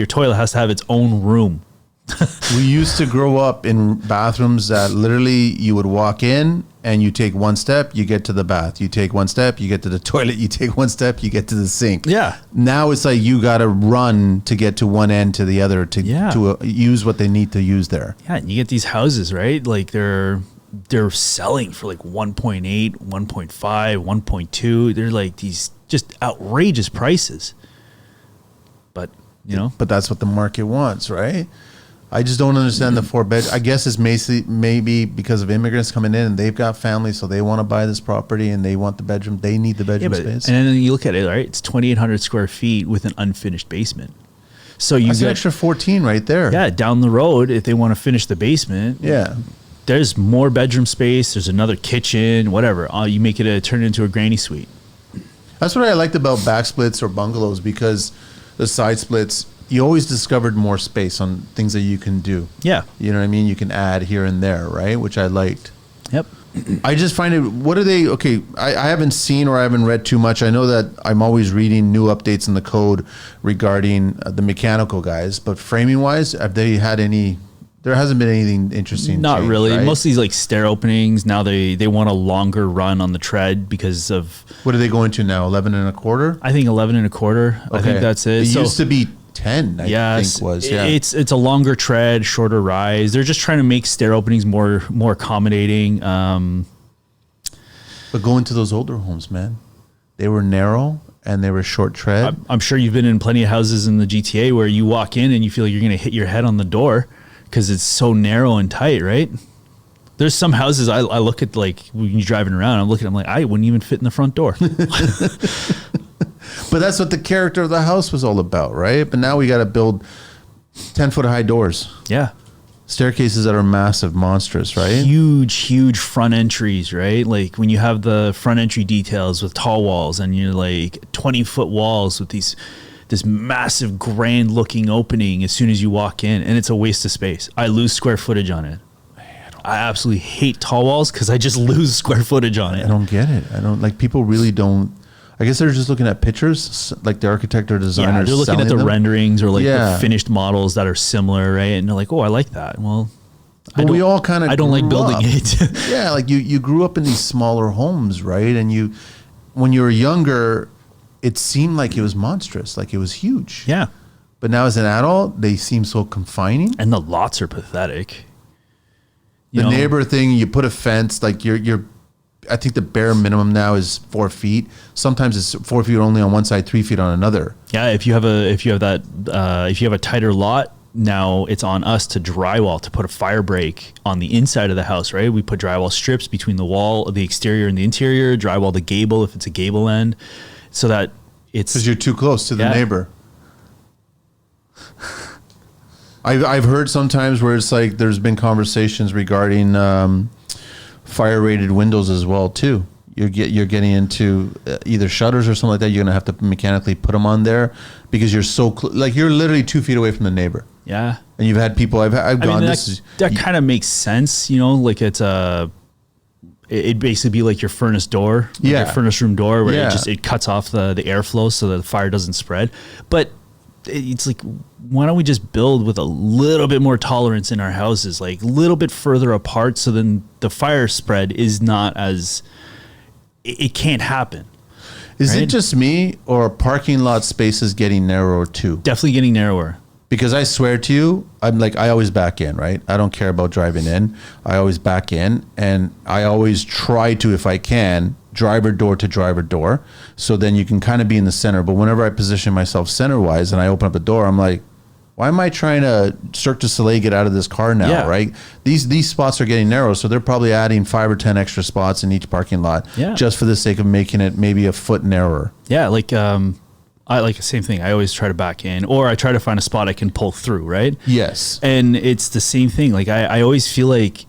toilet has to have its own room? We used to grow up in bathrooms that literally you would walk in and you take 1 step, you get to the bath. You take 1 step, you get to the toilet. You take 1 step, you get to the sink. Yeah. Now it's like you got to run to get to one end to the other to use what they need to use there. Yeah, and you get these houses, right? Like they're selling for like 1.8, 1.5, 1.2. They're like these just outrageous prices. But, you know. But that's what the market wants, right? I just don't understand the 4-bed. I guess it's maybe because of immigrants coming in and they've got families, so they want to buy this property and they want the bedroom. They need the bedroom space. And then you look at it, right? It's 2,800 square feet with an unfinished basement. So that's an extra 14 right there. Yeah, down the road, if they want to finish the basement, there's more bedroom space. There's another kitchen, whatever. You make it turn it into a granny suite. That's what I liked about back splits or bungalows, because the side splits, you always discovered more space on things that you can do. Yeah. You know what I mean? You can add here and there, right? Which I liked. Yep. I just find it, what are they, okay, I haven't seen or I haven't read too much. I know that I'm always reading new updates in the code regarding the mechanical guys, but framing wise, have they had any, there hasn't been anything interesting. Not changed, really. Right? Most of these like stair openings, now they want a longer run on the tread because of. What are they going to now? 11 and a quarter? I think 11 and a quarter. Okay. I think that's it. It used to be 10, I think was. Yeah. It's a longer tread, shorter rise. They're just trying to make stair openings more accommodating. But go into those older homes, man. They were narrow and they were short tread. I'm sure you've been in plenty of houses in the GTA where you walk in and you feel like you're going to hit your head on the door because it's so narrow and tight, right? There's some houses I look at, like when you're driving around, I'm like, I wouldn't even fit in the front door. But that's what the character of the house was all about, right? But now we got to build 10-foot high doors. Yeah. Staircases that are massive, monstrous, right? Huge front entries, right? Like when you have the front entry details with tall walls and you're like 20-foot walls with this massive grand looking opening as soon as you walk in, and it's a waste of space. I lose square footage on it. I absolutely hate tall walls because I just lose square footage on it. I don't get it. I don't, like, people really don't. I guess they're just looking at pictures, like the architect or designer. Yeah, they're looking at the renderings or like Yeah. the finished models that are similar, right? And they're like, oh, I like that. Well, But we all kind of I don't like building it. Yeah, like you grew up in these smaller homes, right? And when you were younger, it seemed like it was monstrous, like it was huge. Yeah. But now as an adult, they seem so confining. And the lots are pathetic. The neighbor thing, you put a fence, like you're I think the bare minimum now is 4 feet. Sometimes it's 4 feet only on one side, 3 feet on another. Yeah, if you have a tighter lot, now it's on us to drywall, to put a fire break on the inside of the house, right? We put drywall strips between the wall, the exterior and the interior, drywall the gable if it's a gable end, so that it's... Because you're too close to the neighbor. I've heard sometimes where it's like there's been conversations regarding fire rated windows as well too. You're getting into either shutters or something like that. You're gonna have to mechanically put them on there because you're so like you're literally 2 feet away from the neighbor. Yeah, and you've had people. I've gone. That kind of makes sense, like it's it'd basically be like your furnace door, like your furnace room door, where it cuts off the airflow so that the fire doesn't spread. But it's like, why don't we just build with a little bit more tolerance in our houses, like a little bit further apart, so then the fire spread is not as, it can't happen. Is it just me, or parking lot spaces getting narrower too? Definitely getting narrower. Because I swear to you, I always back in, right? I don't care about driving in. I always back in, and I always try to, if I can, driver door to driver door. So then you can kind of be in the center. But whenever I position myself center wise and I open up a door, I'm like, why am I trying to Cirque du Soleil get out of this car now, right? These spots are getting narrow, so they're probably adding 5 or 10 extra spots in each parking lot, just for the sake of making it maybe a foot narrower. Yeah, like I like the same thing. I always try to back in, or I try to find a spot I can pull through, right? Yes. And it's the same thing. Like I always feel like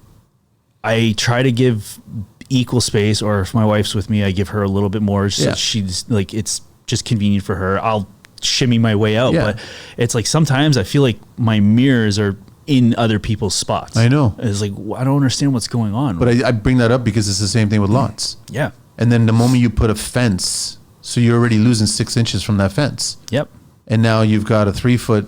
I try to give equal space, or if my wife's with me, I give her a little bit more. So she's like, it's just convenient for her. I'll shimmy my way out, but it's like sometimes I feel like my mirrors are in other people's spots. I know. It's like, I don't understand what's going on. But I bring that up because it's the same thing with lots. Yeah. And then the moment you put a fence, so you're already losing 6 inches from that fence. Yep. And now you've got a 3 foot,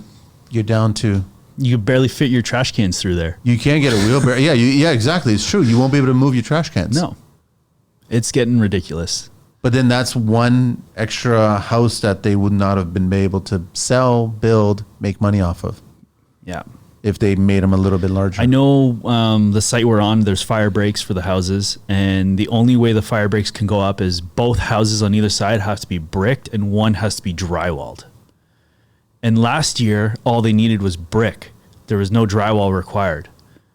you're down to... You can barely fit your trash cans through there. You can't get a wheelbarrow. Yeah, exactly. It's true. You won't be able to move your trash cans. No. It's getting ridiculous. But then that's one extra house that they would not have been able to sell, build, make money off of. Yeah. If they made them a little bit larger. I know the site we're on, there's fire breaks for the houses, and the only way the fire breaks can go up is both houses on either side have to be bricked and one has to be drywalled. And last year, all they needed was brick. There was no drywall required.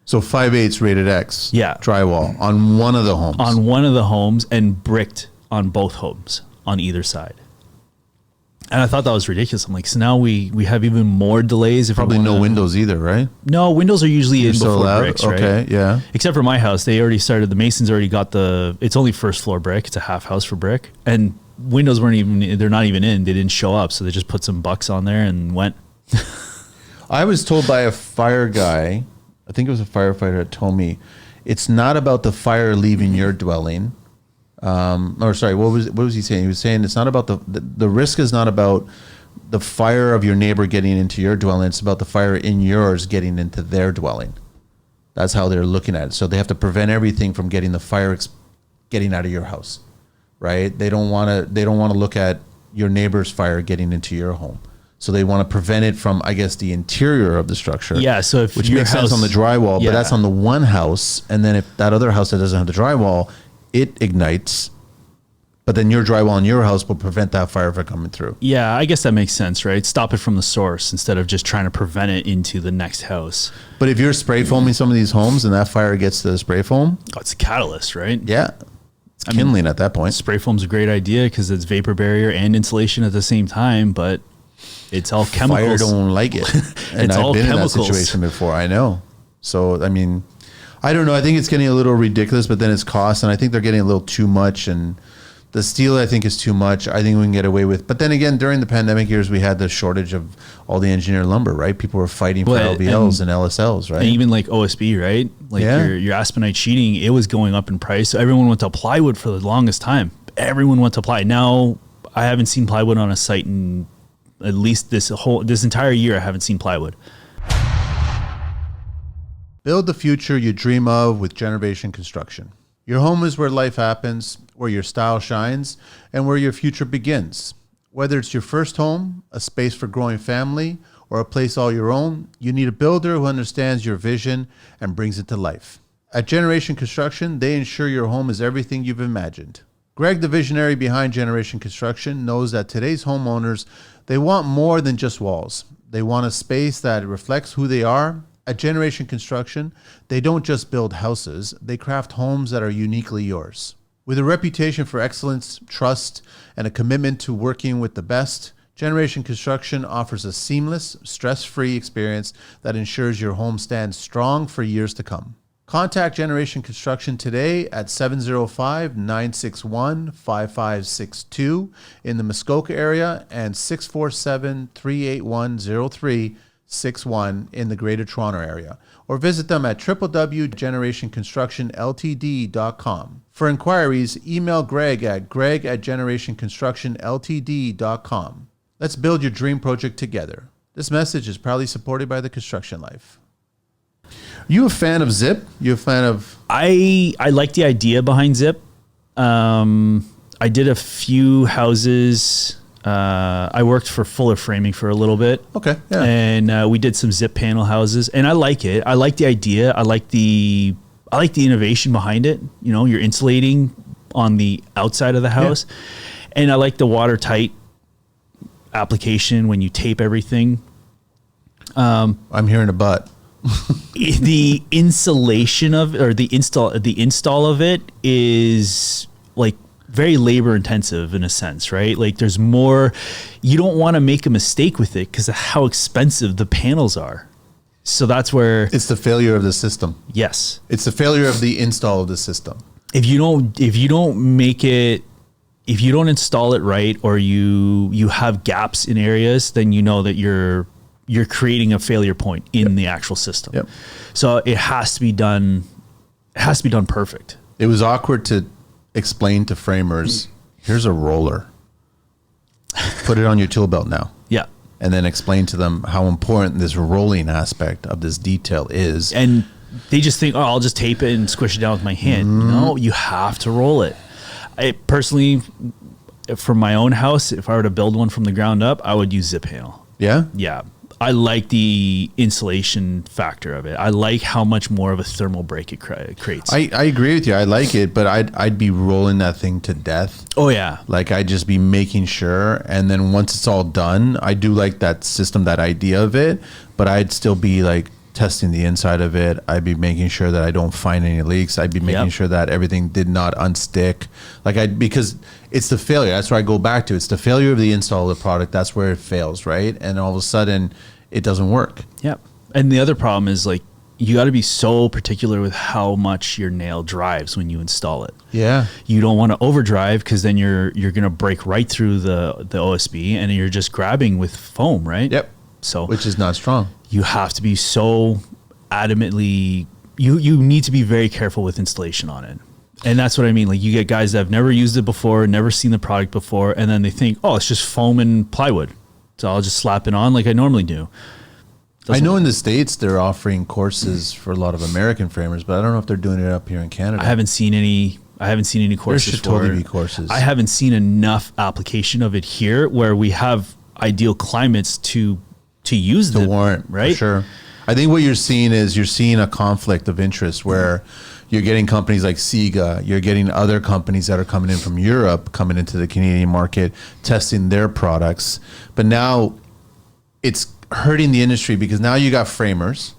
So 5/8 rated X. Yeah. Drywall on one of the homes. On one of the homes, and bricked on both homes on either side. And I thought that was ridiculous. I'm like, so now we have even more delays. If probably no windows either, right? No, windows are usually in before allowed? bricks, right? Okay, yeah. Except for my house, they already started. The masons already got it's only first floor brick. It's a half house for brick, and windows they're not even in. They didn't show up, so they just put some bucks on there and went. I was told by a fire guy, I think it was a firefighter that told me, it's not about the fire leaving your dwelling. Or sorry, what was he saying? He was saying it's not about the risk is not about the fire of your neighbor getting into your dwelling. It's about the fire in yours getting into their dwelling. That's how they're looking at it. So they have to prevent everything from getting the fire getting out of your house, right? They don't want to look at your neighbor's fire getting into your home. So they want to prevent it from, I guess, the interior of the structure. Yeah. So if which makes sense on the drywall, but that's on the one house, and then if that other house that doesn't have the drywall, it ignites, but then your drywall in your house will prevent that fire from coming through. Yeah, I guess that makes sense, right? Stop it from the source instead of just trying to prevent it into the next house. But if you're spray foaming some of these homes and that fire gets to the spray foam... Oh, it's a catalyst, right? Yeah. It's kindling at that point. Spray foam's a great idea because it's vapor barrier and insulation at the same time, but it's all chemicals. Fire don't like it. And I've been chemicals. In that situation before, I know. So, I mean... I don't know. I think it's getting a little ridiculous, but then it's cost, and I think they're getting a little too much. And the steel, I think, is too much. I think we can get away with. But then again, during the pandemic years, we had the shortage of all the engineered lumber, right? People were fighting for LVLs and LSLs, right? And even like OSB, right? Like your Aspenite sheeting, it was going up in price. So everyone went to plywood for the longest time. Everyone went to ply. Now, I haven't seen plywood on a site in at least this entire year. I haven't seen plywood. Build the future you dream of with Generation Construction. Your home is where life happens, where your style shines, and where your future begins. Whether it's your first home, a space for growing family, or a place all your own, you need a builder who understands your vision and brings it to life. At Generation Construction, they ensure your home is everything you've imagined. Greg, the visionary behind Generation Construction, knows that today's homeowners, they want more than just walls. They want a space that reflects who they are. At Generation Construction, they don't just build houses, they craft homes that are uniquely yours. With a reputation for excellence, trust, and a commitment to working with the best, Generation Construction offers a seamless, stress-free experience that ensures your home stands strong for years to come. Contact Generation Construction today at 705-961-5562 in the Muskoka area and 647-381-0361 in the Greater Toronto area, or visit them at www.generationconstructionltd.com. For inquiries, email Greg at greg@generationconstructionltd.com. Let's build your dream project together. This message is proudly supported by the Construction Life. You a fan of Zip? You a fan of... I like the idea behind Zip. I did a few houses. I worked for Fuller Framing for a little bit. Okay, yeah. And we did some Zip panel houses, and I like it. I like the idea. I like the innovation behind it. You know, you're insulating on the outside of the house, and I like the watertight application when you tape everything. I'm hearing a but. The insulation of, or the install of it is like very labor intensive in a sense, right? Like there's more, you don't want to make a mistake with it because of how expensive the panels are. So that's where it's the failure of the system. Yes. It's the failure of the install of the system. If you don't install it right, or you have gaps in areas, then you know that you're creating a failure point in the actual system. Yep. So it has to be done. It has to be done perfect. It was awkward to explain to framers, here's a roller. Put it on your tool belt now. Yeah. And then explain to them how important this rolling aspect of this detail is. And they just think, oh, I'll just tape it and squish it down with my hand. No, you have to roll it. I personally, from my own house, if I were to build one from the ground up, I would use Zip panel. Yeah? Yeah. I like the insulation factor of it. I like how much more of a thermal break it creates. I agree with you. I like it, but I'd be rolling that thing to death. Oh, yeah. Like I'd just be making sure. And then once it's all done, I do like that system, that idea of it, but I'd still be like testing the inside of it. I'd be making sure that I don't find any leaks. I'd be making sure that everything did not unstick. Because it's the failure. That's where I go back to. It's the failure of the install of the product. That's where it fails, right? And all of a sudden it doesn't work. Yep. And the other problem is like, you got to be so particular with how much your nail drives when you install it. Yeah. You don't want to overdrive because then you're going to break right through the OSB and you're just grabbing with foam, right? Yep. So which is not strong. You have to be so adamantly, you need to be very careful with installation on it. And that's what I mean. Like you get guys that have never used it before, never seen the product before, and then they think, oh, it's just foam and plywood. So I'll just slap it on like I normally do. I know in the States they're offering courses for a lot of American framers, but I don't know if they're doing it up here in Canada. I haven't seen any courses. There should totally be courses. I haven't seen enough application of it here where we have ideal climates to use the warrant, right? For sure. I think what you're seeing a conflict of interest where you're getting companies like Siga, you're getting other companies that are coming in from Europe, coming into the Canadian market, testing their products. But now it's hurting the industry because now you got framers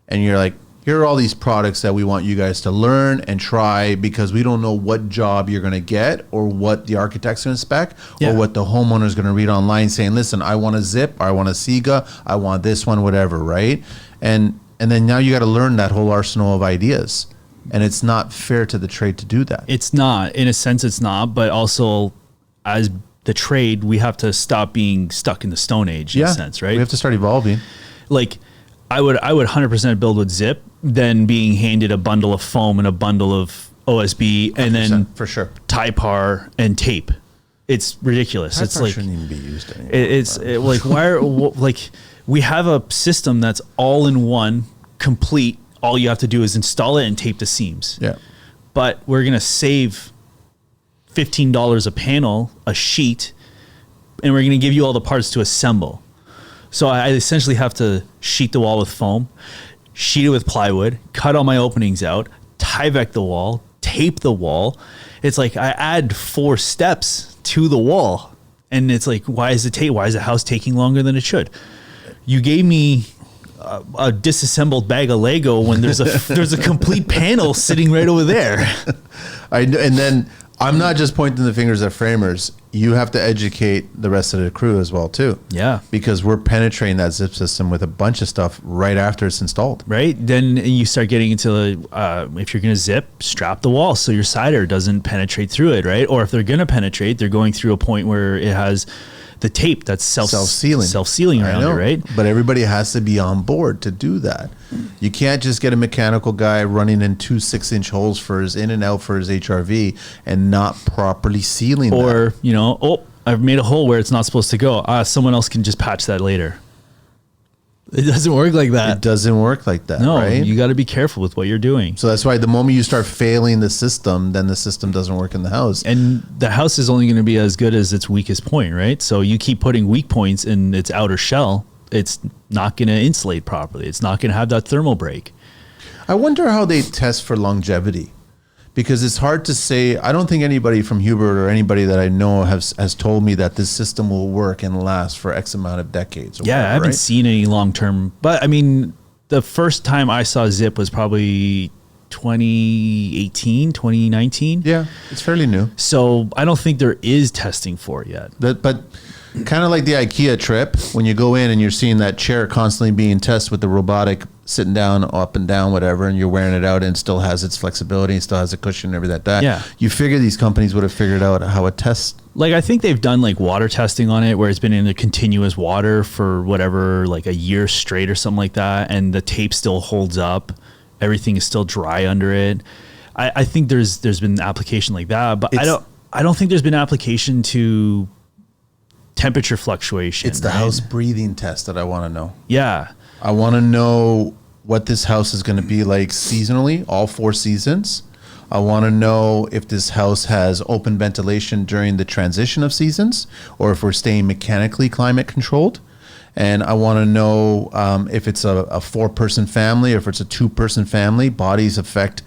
and you're like, here are all these products that we want you guys to learn and try because we don't know what job you're going to get or what the architect's going to spec or what the homeowner's going to read online saying, listen, I want a Zip, I want a Siga, I want this one, whatever, right? And then now you got to learn that whole arsenal of ideas. And it's not fair to the trade to do that. It's not. In a sense, it's not. But also, as the trade, we have to stop being stuck in the Stone Age, in a sense, right? We have to start evolving. Like, I would 100% build with Zip, then being handed a bundle of foam and a bundle of OSB, and then for sure Typar and tape. It's ridiculous. High It's pressure like shouldn't even be used anymore. like why are like we have a system that's all in one, complete. All you have to do is install it and tape the seams. Yeah. But we're gonna save $15 a panel, a sheet, and we're gonna give you all the parts to assemble. So I essentially have to sheet the wall with foam, sheet it with plywood, cut all my openings out, Tyvek the wall, tape the wall. It's like I add 4 steps to the wall, and it's like, why is the house taking longer than it should? You gave me a disassembled bag of Lego when there's a complete panel sitting right over there. And then I'm not just pointing the fingers at framers. You have to educate the rest of the crew as well too. Yeah. Because we're penetrating that zip system with a bunch of stuff right after it's installed. Right. Then you start getting into if you're going to zip, strap the wall so your cider doesn't penetrate through it, right? Or if they're going to penetrate, they're going through a point where it has the tape that's self-sealing around it, right? But everybody has to be on board to do that. You can't just get a mechanical guy running in 2 6-inch holes for his in and out for his HRV and not properly sealing that. Or, you know, oh, I've made a hole where it's not supposed to go. Someone else can just patch that later. It doesn't work like that. It doesn't work like that, no, right? You got to be careful with what you're doing. So that's why the moment you start failing the system, then the system doesn't work in the house. And the house is only going to be as good as its weakest point, right? So you keep putting weak points in its outer shell, it's not going to insulate properly. It's not going to have that thermal break. I wonder how they test for longevity, because it's hard to say. I don't think anybody from Hubert or anybody that I know has told me that this system will work and last for X amount of decades. Or whatever, I haven't seen any long-term, but I mean, the first time I saw zip was probably 2018, 2019. Yeah, it's fairly new. So I don't think there is testing for it yet. But kind of like the IKEA trip, when you go in and you're seeing that chair constantly being tested with the robotic sitting down, up and down, whatever, and you're wearing it out and it still has its flexibility and still has a cushion and everything like that. Yeah. You figure these companies would have figured out how it tests. Like, I think they've done like water testing on it where it's been in the continuous water for whatever, like a year straight or something like that. And the tape still holds up. Everything is still dry under it. I think there's been application like that, but I don't think there's been application to temperature fluctuation. It's the house breathing test that I want to know. Yeah. I want to know what this house is going to be like seasonally, all 4 seasons. I want to know if this house has open ventilation during the transition of seasons, or if we're staying mechanically climate controlled. And I want to know if it's a 4-person family or if it's a 2-person family. Bodies affect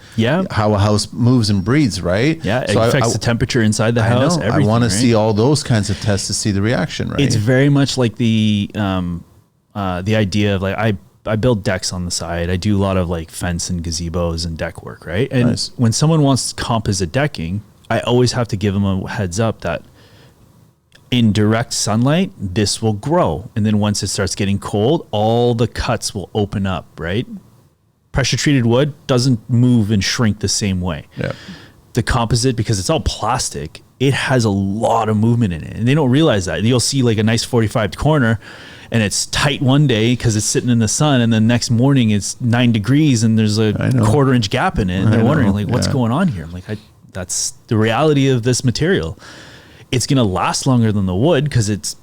how a house moves and breathes, right? Yeah, it affects the temperature inside the house. I want to see all those kinds of tests to see the reaction, right? It's very much like the idea of like I build decks on the side. I do a lot of like fence and gazebos and deck work, right? And when someone wants composite decking, I always have to give them a heads up that in direct sunlight, this will grow. And then once it starts getting cold, all the cuts will open up, right? Pressure treated wood doesn't move and shrink the same way. Yeah. The composite, because it's all plastic, it has a lot of movement in it. And they don't realize that. You'll see like a nice 45 corner and it's tight one day because it's sitting in the sun. And then next morning it's 9 degrees and there's a 1/4 inch gap in it. And they're wondering like, what's going on here? I'm like, that's the reality of this material. It's going to last longer than the wood because it's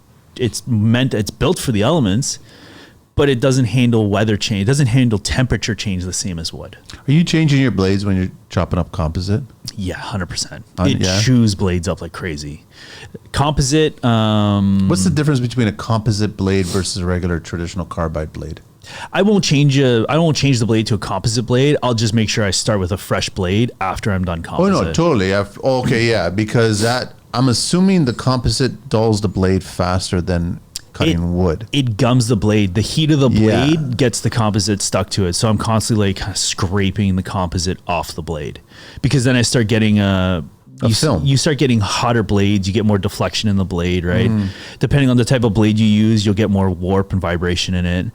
built for the elements, but it doesn't handle weather change. It doesn't handle temperature change the same as wood. Are you changing your blades when you're chopping up composite? Yeah, 100%. It chews blades up like crazy. Composite. What's the difference between a composite blade versus a regular traditional carbide blade? I won't change the blade to a composite blade. I'll just make sure I start with a fresh blade after I'm done composite. Oh no, totally. Okay, yeah, because I'm assuming the composite dulls the blade faster than cutting wood. It gums the blade. The heat of the blade gets the composite stuck to it. So I'm constantly like kind of scraping the composite off the blade, because then I start getting film. You start getting hotter blades. You get more deflection in the blade, right? Depending on the type of blade you use, you'll get more warp and vibration in it.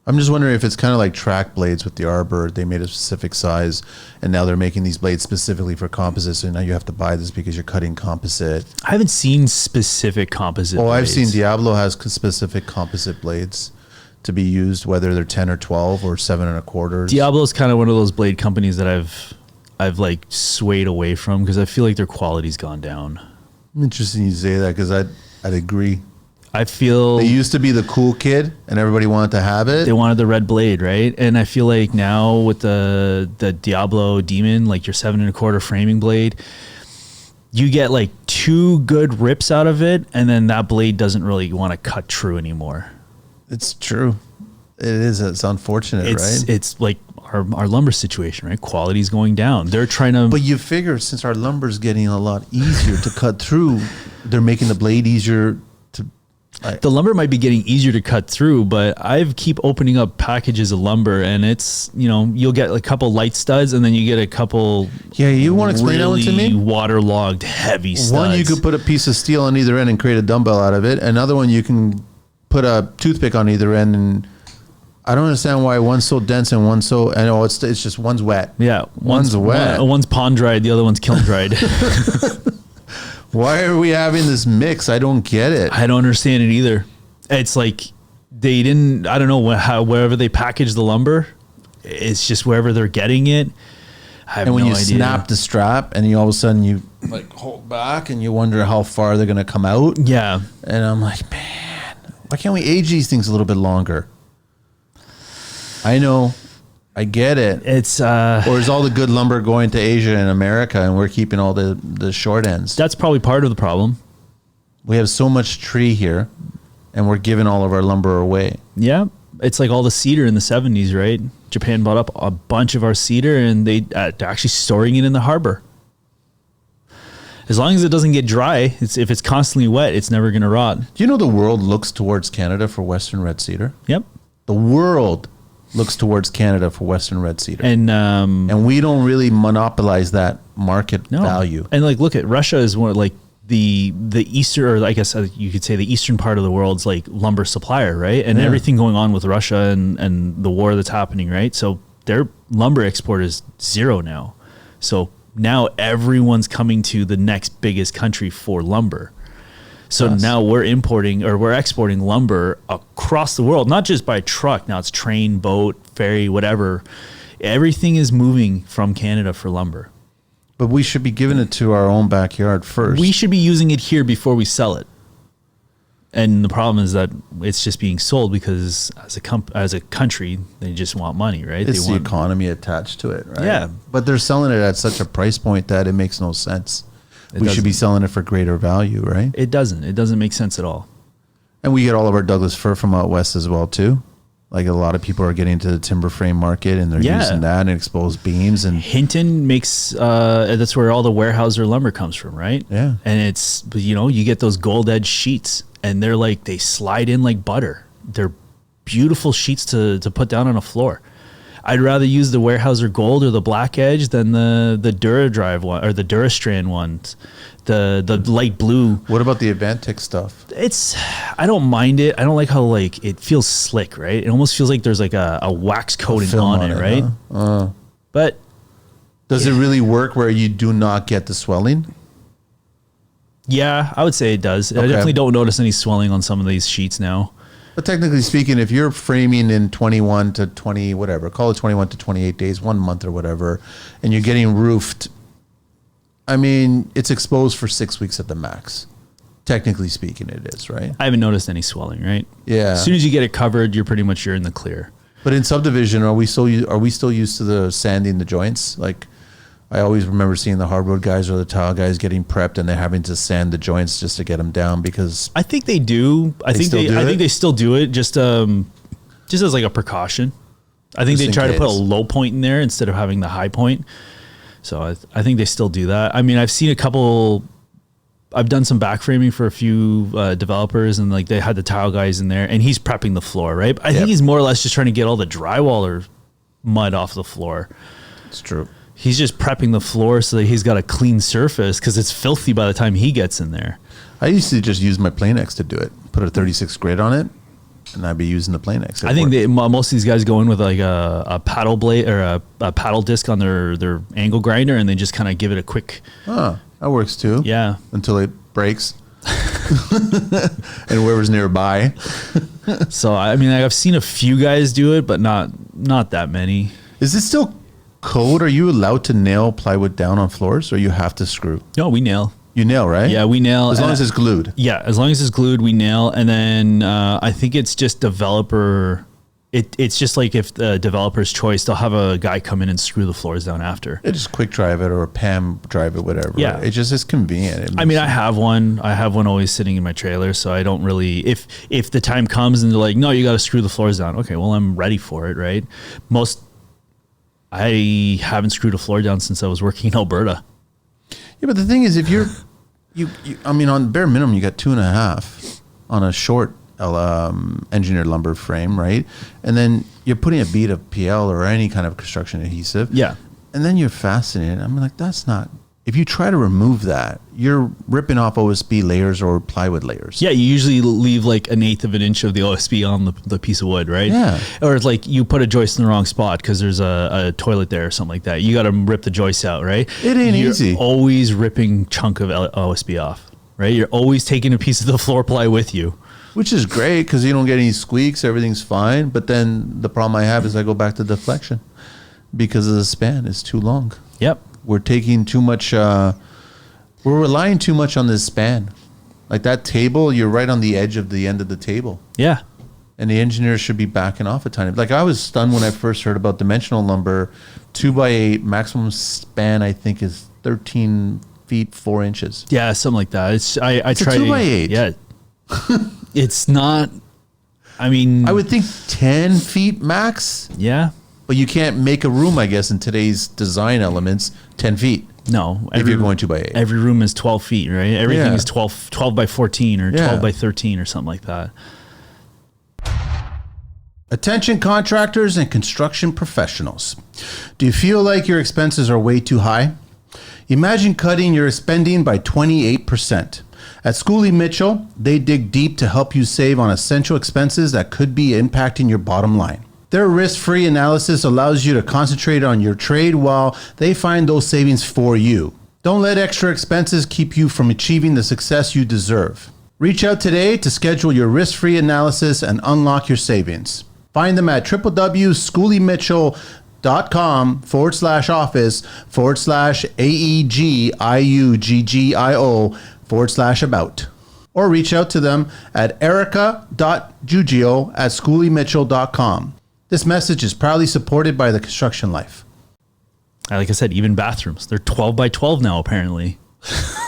I'm just wondering if it's kind of like track blades with the Arbor. They made a specific size, and now they're making these blades specifically for composite. So now you have to buy this because you're cutting composite. I haven't seen specific composite blades. I've seen Diablo has specific composite blades to be used, whether they're 10 or 12 or 7 1/4. Diablo is kind of one of those blade companies that I've like swayed away from because I feel like their quality's gone down. Interesting you say that because I'd agree. I feel They used to be the cool kid and everybody wanted to have it. they wanted the red blade, right? And I feel like now with the Diablo Demon, like your 7 1/4 framing blade, you get like 2 good rips out of it, and then that blade doesn't really want to cut true anymore. It's true. It is. It's unfortunate, right? It's like our lumber situation, right? Quality's going down. They're trying to. But you figure since our lumber's getting a lot easier to cut through, they're making the blade easier to. The lumber might be getting easier to cut through, but I keep opening up packages of lumber, and it's, you'll get a couple light studs, and then you get a couple. Yeah, you want to explain that one to me? Waterlogged, heavy studs. One, you could put a piece of steel on either end and create a dumbbell out of it. Another one, you can put a toothpick on either end, and I don't understand why one's so dense and one's so. I know it's just one's wet. Yeah, one's wet. One's pond dried, the other one's kiln dried. Why are we having this mix? I don't get it. I don't understand it either. It's like they didn't. I don't know wherever they package the lumber. It's just wherever they're getting it. I have and when no you idea. snap the strap, and you all of a sudden you like hold back, and you wonder how far they're gonna come out. Yeah, and I'm like, man, why can't we age these things a little bit longer? I know. I get it. It's or is all the good lumber going to Asia and America, and we're keeping all the short ends? That's probably part of the problem. We have so much tree here, and we're giving all of our lumber away. Yeah, it's like all the cedar in the 70s, right? Japan bought up a bunch of our cedar, and they're actually storing it in the harbor. As long as it doesn't get dry, if it's constantly wet, it's never going to rot. Do you know the world looks towards Canada for Western red cedar? Yep. The world looks towards Canada for Western red cedar, and we don't really monopolize that market value. And like, look at Russia is one like the eastern, or I guess you could say the eastern part of the world's like lumber supplier, right? And everything going on with Russia and the war that's happening, right? So their lumber export is zero now. So now everyone's coming to the next biggest country for lumber. So now we're exporting lumber across the world, not just by truck. Now it's train, boat, ferry, whatever. Everything is moving from Canada for lumber. But we should be giving it to our own backyard first. We should be using it here before we sell it. And the problem is that it's just being sold because as a country, they just want money, right? It's the economy attached to it, right? Yeah. But they're selling it at such a price point that it makes no sense. We should be selling it for greater value, right? It doesn't make sense at all. And we get all of our Douglas fir from out west as well too. Like a lot of people are getting into the timber frame market, and they're using that and exposed beams. And Hinton makes that's where all the Weyerhaeuser lumber comes from, right? Yeah. And it's, you get those gold edge sheets, and they slide in like butter. They're beautiful sheets to put down on a floor. I'd rather use the Weyerhaeuser Gold or the Black Edge than the DuraDrive one or the DuraStrand ones, the light blue. What about the Avantic stuff? I don't mind it. I don't like how like it feels slick, right? It almost feels like there's like a wax coating on it, right? Huh? But does it really work where you do not get the swelling? Yeah, I would say it does. Okay. I definitely don't notice any swelling on some of these sheets now. But technically speaking, if you're framing in 21 to 20, whatever, call it 21 to 28 days, 1 month or whatever, and you're getting roofed, I mean, it's exposed for 6 weeks at the max. Technically speaking, it is, right? I haven't noticed any swelling, right? Yeah. As soon as you get it covered, you're in the clear. But in subdivision, are we still used to the sanding the joints? Like, I always remember seeing the hardwood guys or the tile guys getting prepped, and they're having to sand the joints just to get them down because I think they do. I think they still do it just as like a precaution. I think they try to put a low point in there instead of having the high point. So I think they still do that. I mean, I've seen a couple. I've done some back framing for a few developers, and like they had the tile guys in there, and he's prepping the floor, right? I think he's more or less just trying to get all the drywall or mud off the floor. It's true. He's just prepping the floor so that he's got a clean surface because it's filthy by the time he gets in there. I used to just use my Planex to do it. Put a 36 grit on it, and I'd be using the Planex. I think most of these guys go in with like a paddle blade or a paddle disc on their angle grinder, and they just kind of give it a quick. Oh, that works too. Yeah. Until it breaks. And whoever's nearby. So, I mean, I've seen a few guys do it, but not that many. Is it still code? Are you allowed to nail plywood down on floors, or you have to screw? No, we nail. You nail, right? Yeah, we nail. As long as it's glued. Yeah, as long as it's glued, we nail. And then I think it's just developer. It's just like if the developer's choice, they'll have a guy come in and screw the floors down after. It just quick drive it or a PAM drive it, whatever. Yeah. It just is convenient. I mean, I have one always sitting in my trailer, so I don't really, if the time comes and they're like, no, you got to screw the floors down. Okay, well, I'm ready for it, right? I haven't screwed a floor down since I was working in Alberta. Yeah, but the thing is, if you're, I mean, on bare minimum, you got 2.5 on a short engineered lumber frame, right? And then you're putting a bead of PL or any kind of construction adhesive. Yeah. And then you're fastening it. I'm like, that's not, if you try to remove that, you're ripping off OSB layers or plywood layers. Yeah, you usually leave like 1/8 of an inch of the OSB on the piece of wood, right? Yeah. Or it's like you put a joist in the wrong spot because there's a toilet there or something like that. You got to rip the joist out, right? It ain't You're easy. Always ripping chunk of OSB off, right? You're always taking a piece of the floor ply with you. Which is great because you don't get any squeaks, everything's fine. But then the problem I have is I go back to deflection because of the span is too long. Yep. We're taking too much, we're relying too much on this span. Like that table, you're right on the edge of the end of the table. Yeah. And the engineers should be backing off a tiny. Like I was stunned when I first heard about dimensional lumber. 2x8 maximum span, I think, is 13 feet 4 inches. Yeah, something like that. It's I It's a try 2x8. Yeah. It's not, I mean, I would think 10 feet max. yeah. But you can't make a room, I guess, in today's design elements, 10 feet. No. If you're going 2x8. Every room is 12 feet, right? Everything Yeah. is 12 by 14 or Yeah. 12 by 13 or something like that. Attention contractors and construction professionals. Do you feel like your expenses are way too high? Imagine cutting your spending by 28%. At Schooley Mitchell, they dig deep to help you save on essential expenses that could be impacting your bottom line. Their risk-free analysis allows you to concentrate on your trade while they find those savings for you. Don't let extra expenses keep you from achieving the success you deserve. Reach out today to schedule your risk-free analysis and unlock your savings. Find them at www.schooleymitchell.com/AEGIUGGIO/about. Or reach out to them at erica.jugio@schooleymitchell.com. This message is proudly supported by the Construction Life. Like I said, even bathrooms, they're 12 by 12 now, apparently,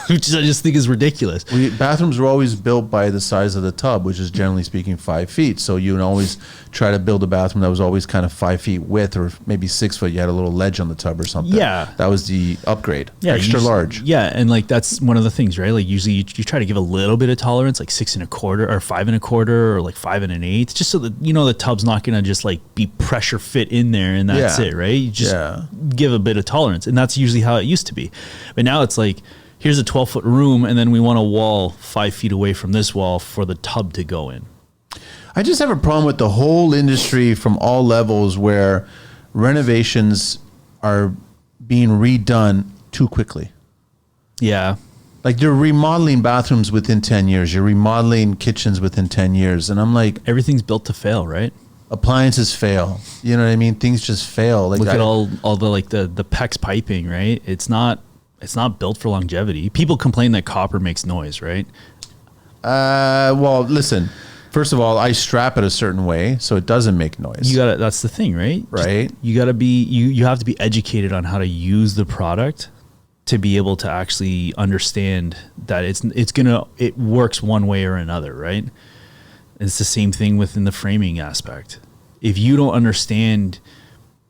which I just think is ridiculous. Bathrooms were always built by the size of the tub, which is generally speaking 5 feet. So you would always try to build a bathroom that was always kind of 5 feet width or maybe 6 foot. You had a little ledge on the tub or something. Yeah. That was the upgrade. Yeah, Extra large. Yeah, and like that's one of the things, right? Like usually you try to give a little bit of tolerance, like 6 1/4 or 5 1/4 or like 5 1/8, just so that the tub's not gonna just like be pressure fit in there and that's Yeah. it, right? You just Yeah. give a bit of tolerance, and that's usually how it used to be. But now it's like, here's a 12-foot room, and then we want a wall 5 feet away from this wall for the tub to go in. I just have a problem with the whole industry from all levels where renovations are being redone too quickly. Yeah. Like you're remodeling bathrooms within 10 years. You're remodeling kitchens within 10 years. And I'm like, Everything's built to fail, right? appliances fail. You know what I mean? Things just fail. Like Look at all the like the PEX piping, right? It's not built for longevity. People complain that copper makes noise, right? Well, listen. First of all, I strap it a certain way so it doesn't make noise. That's the thing, right? Right. You gotta be you have to be educated on how to use the product to be able to actually understand that it works one way or another, right? It's the same thing within the framing aspect. If you don't understand,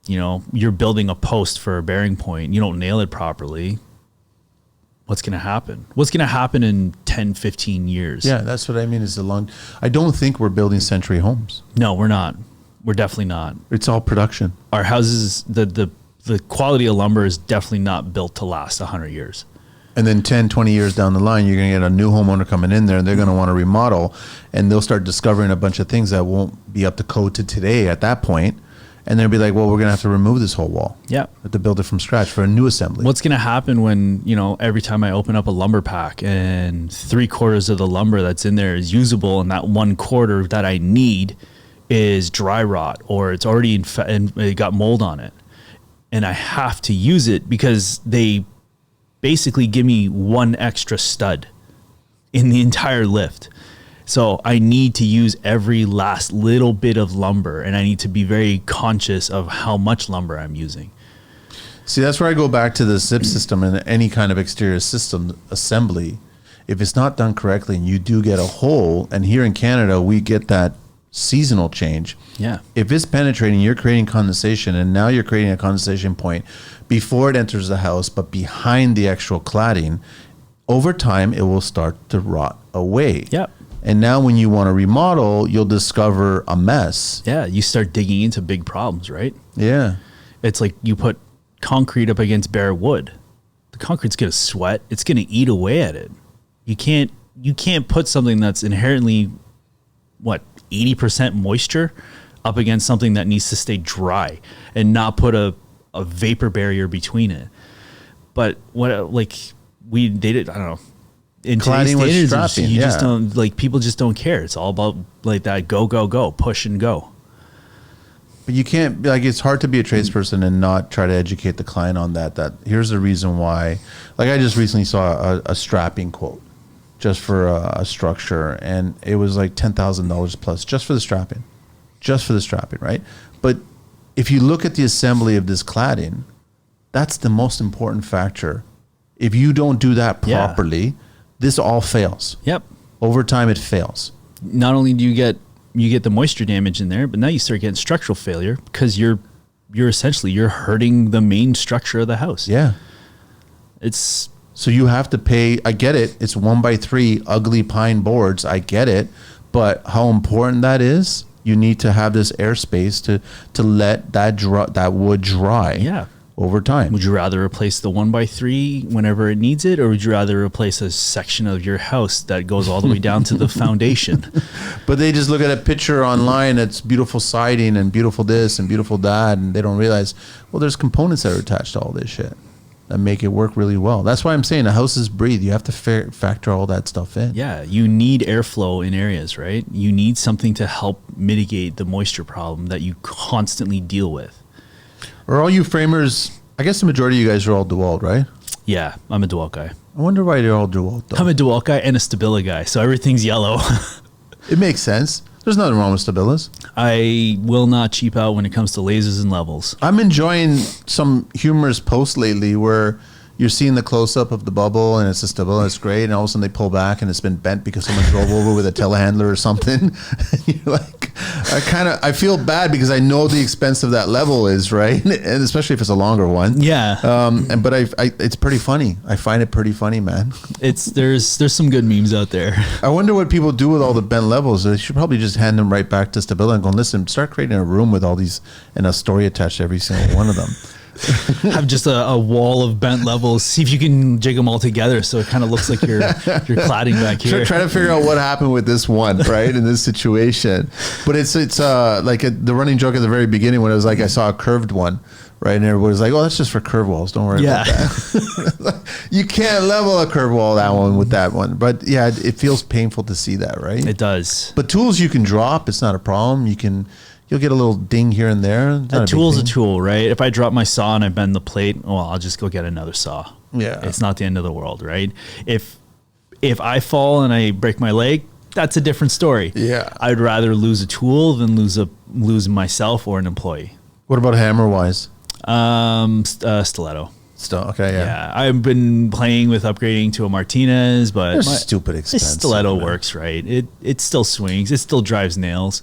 you're building a post for a bearing point, you don't nail it properly, what's going to happen? What's going to happen in 10, 15 years? Yeah, that's what I mean I don't think we're building century homes. No, we're not. We're definitely not. It's all production. Our houses, the quality of lumber is definitely not built to last 100 years. And then 10, 20 years down the line, you're going to get a new homeowner coming in there and they're going to want to remodel and they'll start discovering a bunch of things that won't be up to code to today at that point. And they'll be like, well, we're going to have to remove this whole wall. Yeah. Have to build it from scratch for a new assembly. What's going to happen when, every time I open up a lumber pack and 3/4 of the lumber that's in there is usable and that 1/4 that I need is dry rot or it's already and it got mold on it. And I have to use it because they basically give me one extra stud in the entire lift. So I need to use every last little bit of lumber, and I need to be very conscious of how much lumber I'm using. See, that's where I go back to the zip system and any kind of exterior system assembly. If it's not done correctly and you do get a hole, and here in Canada, we get that seasonal change. Yeah. If it's penetrating, you're creating condensation, and now you're creating a condensation point before it enters the house, but behind the actual cladding. Over time, it will start to rot away. Yep. And now when you want to remodel, you'll discover a mess. Yeah, you start digging into big problems, right? Yeah. It's like you put concrete up against bare wood. The concrete's going to sweat. It's going to eat away at it. You can't put something that's inherently 80% moisture up against something that needs to stay dry and not put a vapor barrier between it. But they did, I don't know. In Cladding today's was standards, strapping, you yeah. just don't, people just don't care. It's all about that go, push and go. But you can't, it's hard to be a tradesperson and not try to educate the client on that here's the reason why. I just recently saw a strapping quote just for a structure, and it was like $10,000 plus just for the strapping, right? But if you look at the assembly of this cladding, that's the most important factor. If you don't do that properly, this all fails. Yep. Over time, it fails. Not only do you get the moisture damage in there, but now you start getting structural failure because you're essentially hurting the main structure of the house. Yeah. So you have to pay. I get it. It's 1x3 ugly pine boards. I get it. But how important that is, you need to have this airspace to let that wood dry. Yeah. Over time. Would you rather replace the 1x3 whenever it needs it, or would you rather replace a section of your house that goes all the way down to the foundation? But they just look at a picture online that's beautiful siding and beautiful this and beautiful that, and they don't realize, well, there's components that are attached to all this shit that make it work really well. That's why I'm saying the houses breathe. You have to factor all that stuff in. Yeah, you need airflow in areas, right? You need something to help mitigate the moisture problem that you constantly deal with. Are all you framers, I guess the majority of you guys are all DeWalt, right? Yeah, I'm a DeWalt guy. I wonder why they're all DeWalt, though. I'm a DeWalt guy and a Stabila guy, so everything's yellow. It makes sense. There's nothing wrong with Stabilas. I will not cheap out when it comes to lasers and levels. I'm enjoying some humorous posts lately where you're seeing the close-up of the bubble and it's a Stabila, it's great, and all of a sudden they pull back and it's been bent because someone drove over with a telehandler or something. And you're like, I feel bad because I know the expense of that level is, right? And especially if it's a longer one. Yeah. But it's pretty funny. I find it pretty funny, man. There's some good memes out there. I wonder what people do with all the bent levels. They should probably just hand them right back to Stabila and go, listen, start creating a room with all these and a story attached to every single one of them. Have just a wall of bent levels. See if you can jig them all together so it kind of looks like you're cladding back here. Try to figure out what happened with this one, right, in this situation. But it's like the running joke at the very beginning when it was like I saw a curved one, right, and everybody was like, "Oh, that's just for curve walls. Don't worry about that." You can't level a curve wall that one with that one. But yeah, it feels painful to see that, right? It does. But tools you can drop. It's not a problem. You'll get a little ding here and there. A tool's a tool, right? If I drop my saw and I bend the plate, well, I'll just go get another saw. Yeah. It's not the end of the world, right? If I fall and I break my leg, that's a different story. Yeah. I'd rather lose a tool than lose myself or an employee. What about hammer-wise? Stiletto. Okay, yeah. Yeah, I've been playing with upgrading to a Martinez, but they're stupid expensive. Stiletto works, right? It still swings. It still drives nails.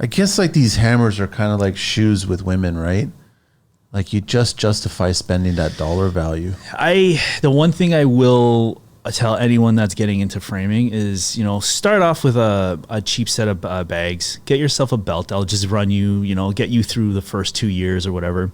I guess like these hammers are kind of like shoes with women, right? Like you just justify spending that dollar value. The one thing I will tell anyone that's getting into framing is, start off with a cheap set of bags. Get yourself a belt that'll just run you, get you through the first 2 years or whatever.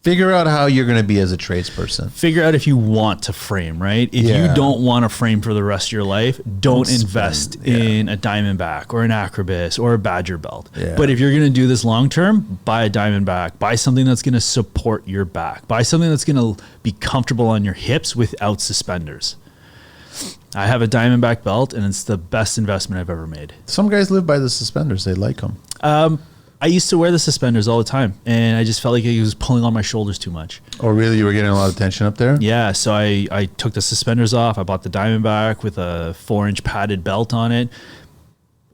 Figure out how you're going to be as a tradesperson. Figure out if you want to frame, right? If you don't want to frame for the rest of your life, don't invest in a Diamondback or an Acrobus or a Badger belt. Yeah. But if you're going to do this long term, buy a Diamondback. Buy something that's going to support your back. Buy something that's going to be comfortable on your hips without suspenders. I have a Diamondback belt, and it's the best investment I've ever made. Some guys live by the suspenders. They like them. I used to wear the suspenders all the time, and I just felt like it was pulling on my shoulders too much. Oh, really? You were getting a lot of tension up there? Yeah, so I took the suspenders off. I bought the Diamondback with a 4-inch padded belt on it.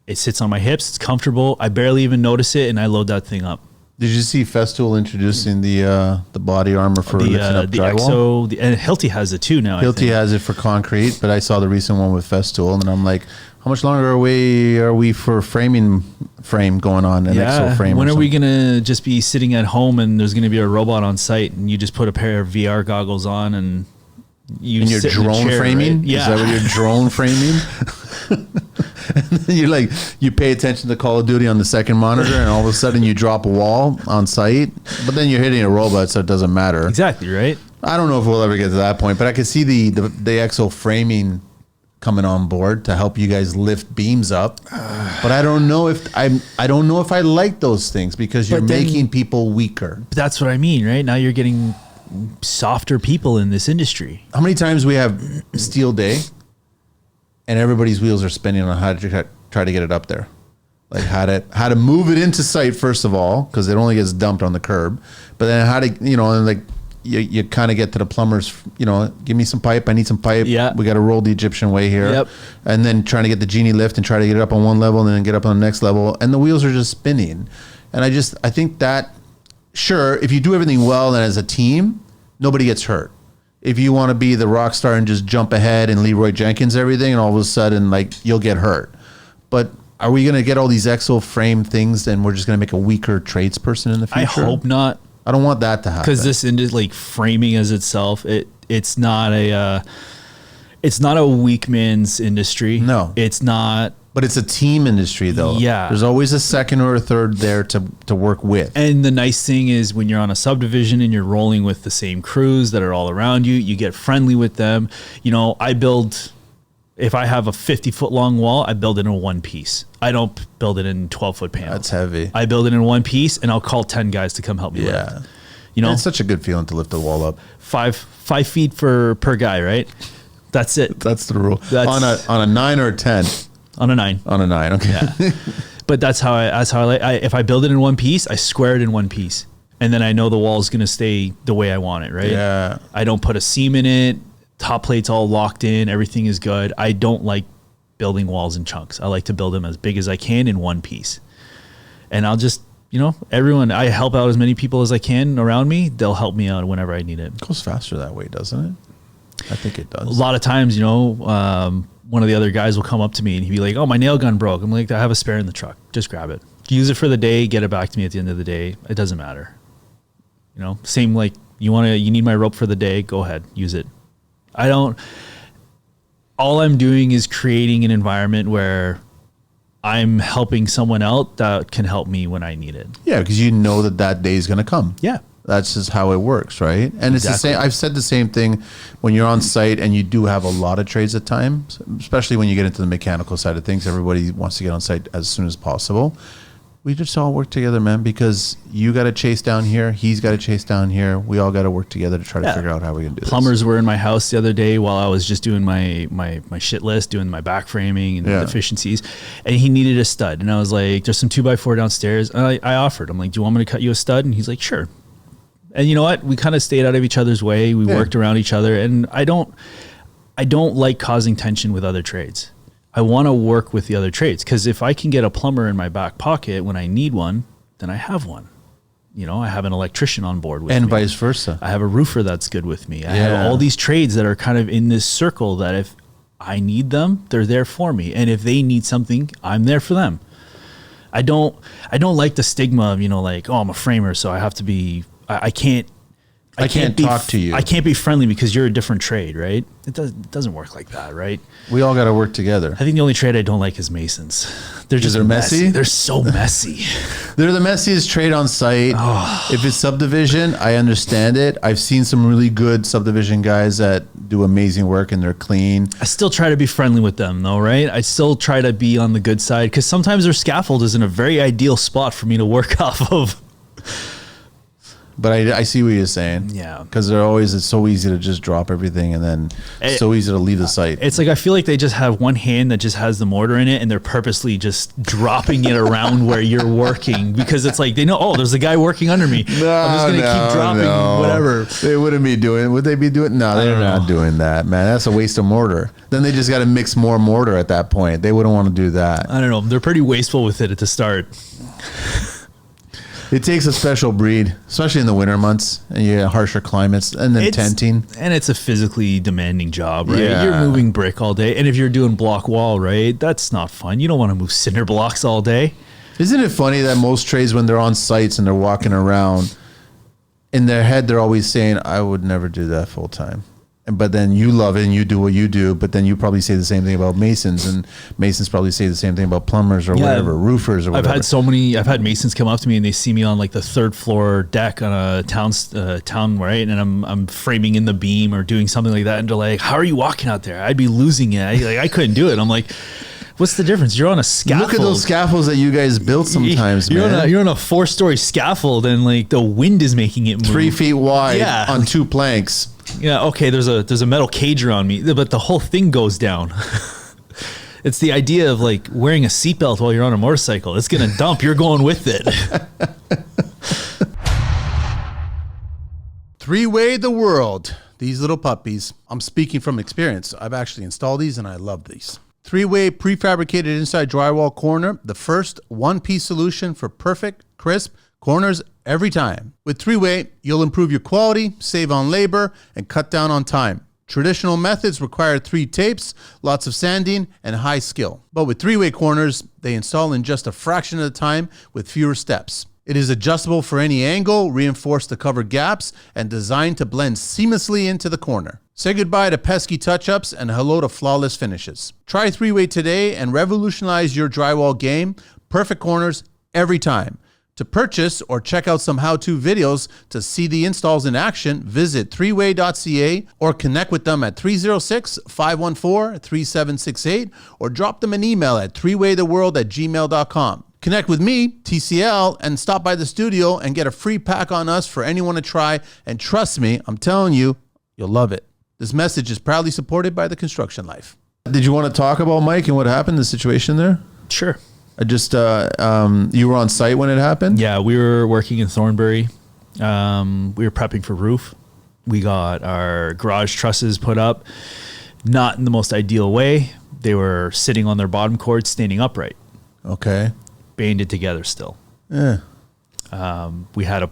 It sits on my hips. It's comfortable. I barely even notice it, and I load that thing up. Did you see Festool introducing the body armor for lifting up drywall? And Hilti has it too now. Hilti has it for concrete, but I saw the recent one with Festool, and I'm like, how much longer are we for frame going on, an exo frame? When are we gonna just be sitting at home and there's gonna be a robot on site and you just put a pair of VR goggles on and you're drone framing? Right? Yeah. Is that what you're drone framing? And then you pay attention to Call of Duty on the second monitor, and all of a sudden you drop a wall on site, but then you're hitting a robot, so it doesn't matter. Exactly, right? I don't know if we'll ever get to that point, but I can see the exo framing coming on board to help you guys lift beams up. But I don't know if I like those things, because you're making people weaker. That's what I mean, right? Now you're getting softer people in this industry. How many times we have steel day and everybody's wheels are spinning on how to try to get it up there? Like how to move it into site, first of all, because it only gets dumped on the curb. But then how to, and like you kind of get to the plumbers, give me some pipe. I need some pipe. Yeah. We got to roll the Egyptian way here. Yep. And then trying to get the genie lift and try to get it up on one level and then get up on the next level. And the wheels are just spinning. And I think that, sure, if you do everything well and as a team, nobody gets hurt. If you want to be the rock star and just jump ahead and Leroy Jenkins everything, and all of a sudden, you'll get hurt. But are we going to get all these exo frame things and we're just going to make a weaker tradesperson in the future? I hope not. I don't want that to happen. Because this industry, framing as itself, it's not a weak man's industry. No. It's not. But it's a team industry, though. Yeah. There's always a second or a third there to work with. And the nice thing is when you're on a subdivision and you're rolling with the same crews that are all around you, you get friendly with them. If I have a 50-foot long wall, I build it in one piece. I don't build it in 12-foot panels. That's heavy. I build it in one piece, and I'll call 10 guys to come help me lift. And it's such a good feeling to lift the wall up. 5 feet per guy, right? That's it. That's the rule. On a 9 or a 10. On a 9. On a 9, okay. Yeah. But that's how I like. If I build it in one piece, I square it in one piece, and then I know the wall is going to stay the way I want it, right? Yeah. I don't put a seam in it. Top plate's all locked in. Everything is good. I don't like building walls in chunks. I like to build them as big as I can in one piece, and I'll just everyone. I help out as many people as I can around me. They'll help me out whenever I need it. It goes faster that way, doesn't it? I think it does. A lot of times, one of the other guys will come up to me and he'd be like, "Oh, my nail gun broke." I'm like, "I have a spare in the truck. Just grab it. Use it for the day. Get it back to me at the end of the day. It doesn't matter." Same like you need my rope for the day. Go ahead, use it. All I'm doing is creating an environment where I'm helping someone out that can help me when I need it. Yeah, because that day is going to come. Yeah. That's just how it works, right? And it's the same. I've said the same thing when you're on site and you do have a lot of trades at times, especially when you get into the mechanical side of things. Everybody wants to get on site as soon as possible. We just all work together, man, because you got to chase down here. He's got to chase down here. We all got to work together to try to figure out how we're going to do this. Plumbers were in my house the other day while I was just doing my shit list, doing my back framing and deficiencies. And he needed a stud. And I was like, there's some 2x4 downstairs. And I offered. I'm like, do you want me to cut you a stud? And he's like, sure. And you know what? We kind of stayed out of each other's way. We worked around each other. And I don't like causing tension with other trades. I want to work with the other trades, because if I can get a plumber in my back pocket when I need one, then I have one. I have an electrician on board with me. And vice versa. I have a roofer that's good with me. I have all these trades that are kind of in this circle that if I need them, they're there for me. And if they need something, I'm there for them. I don't like the stigma of, oh, I'm a framer, so I have to be, I can't talk to you. I can't be friendly because you're a different trade, right? It doesn't work like that, right? We all got to work together. I think the only trade I don't like is masons. They're just messy. They're so messy. They're the messiest trade on site. Oh. If it's subdivision, I understand it. I've seen some really good subdivision guys that do amazing work and they're clean. I still try to be friendly with them though, right? I still try to be on the good side, because sometimes their scaffold is in a very ideal spot for me to work off of. But I see what you're saying. Yeah. Because it's so easy to just drop everything and then so easy to leave the site. It's like I feel like they just have one hand that just has the mortar in it and they're purposely just dropping it around where you're working because it's like they know, oh, there's a guy working under me. I'm just going to keep dropping whatever. They wouldn't be doing it. Would they be doing? No, they're not doing that, man. That's a waste of mortar. Then they just got to mix more mortar at that point. They wouldn't want to do that. I don't know. They're pretty wasteful with it at the start. It takes a special breed, especially in the winter months and you get harsher climates, and then tenting. And it's a physically demanding job, right? Yeah. You're moving brick all day. And if you're doing block wall, right, that's not fun. You don't want to move cinder blocks all day. Isn't it funny that most trades, when they're on sites and they're walking around, in their head, they're always saying, I would never do that full time. But then you love it and you do what you do, but then you probably say the same thing about masons, and masons probably say the same thing about plumbers or whatever, roofers or whatever. I've had masons come up to me and they see me on like the third floor deck on a town, right? And I'm framing in the beam or doing something like that. And they're like, how are you walking out there? I'd be losing it. I couldn't do it. I'm like, what's the difference? You're on a scaffold. Look at those scaffolds that you guys built sometimes, man. You're on a 4-story scaffold and like the wind is making it move. 3 feet wide on 2 planks. Yeah, okay, there's a metal cage around me, but the whole thing goes down. It's the idea of like wearing a seatbelt while you're on a motorcycle. It's going to dump. You're going with it. 3-way the world. These little puppies. I'm speaking from experience. I've actually installed these and I love these. 3-way prefabricated inside drywall corner. The first one-piece solution for perfect, crisp corners every time. With 3-way, you'll improve your quality, save on labor, and cut down on time. Traditional methods require 3 tapes, lots of sanding, and high skill. But with 3-way corners, they install in just a fraction of the time with fewer steps. It is adjustable for any angle, reinforced to cover gaps, and designed to blend seamlessly into the corner. Say goodbye to pesky touch-ups and hello to flawless finishes. Try 3-way today and revolutionize your drywall game. Perfect corners every time. To purchase or check out some how-to videos to see the installs in action, visit 3way.ca or connect with them at 306-514-3768 or drop them an email at 3waytheworld@gmail.com. Connect with me, TCL, and stop by the studio and get a free pack on us for anyone to try. And trust me, I'm telling you, you'll love it. This message is proudly supported by the Construction Life. Did you want to talk about Mike and what happened, the situation there? Sure. I just, you were on site when it happened? Yeah, we were working in Thornbury. We were prepping for roof. We got our garage trusses put up, not in the most ideal way. They were sitting on their bottom chords, standing upright. Okay. Banded together still. Yeah. He had a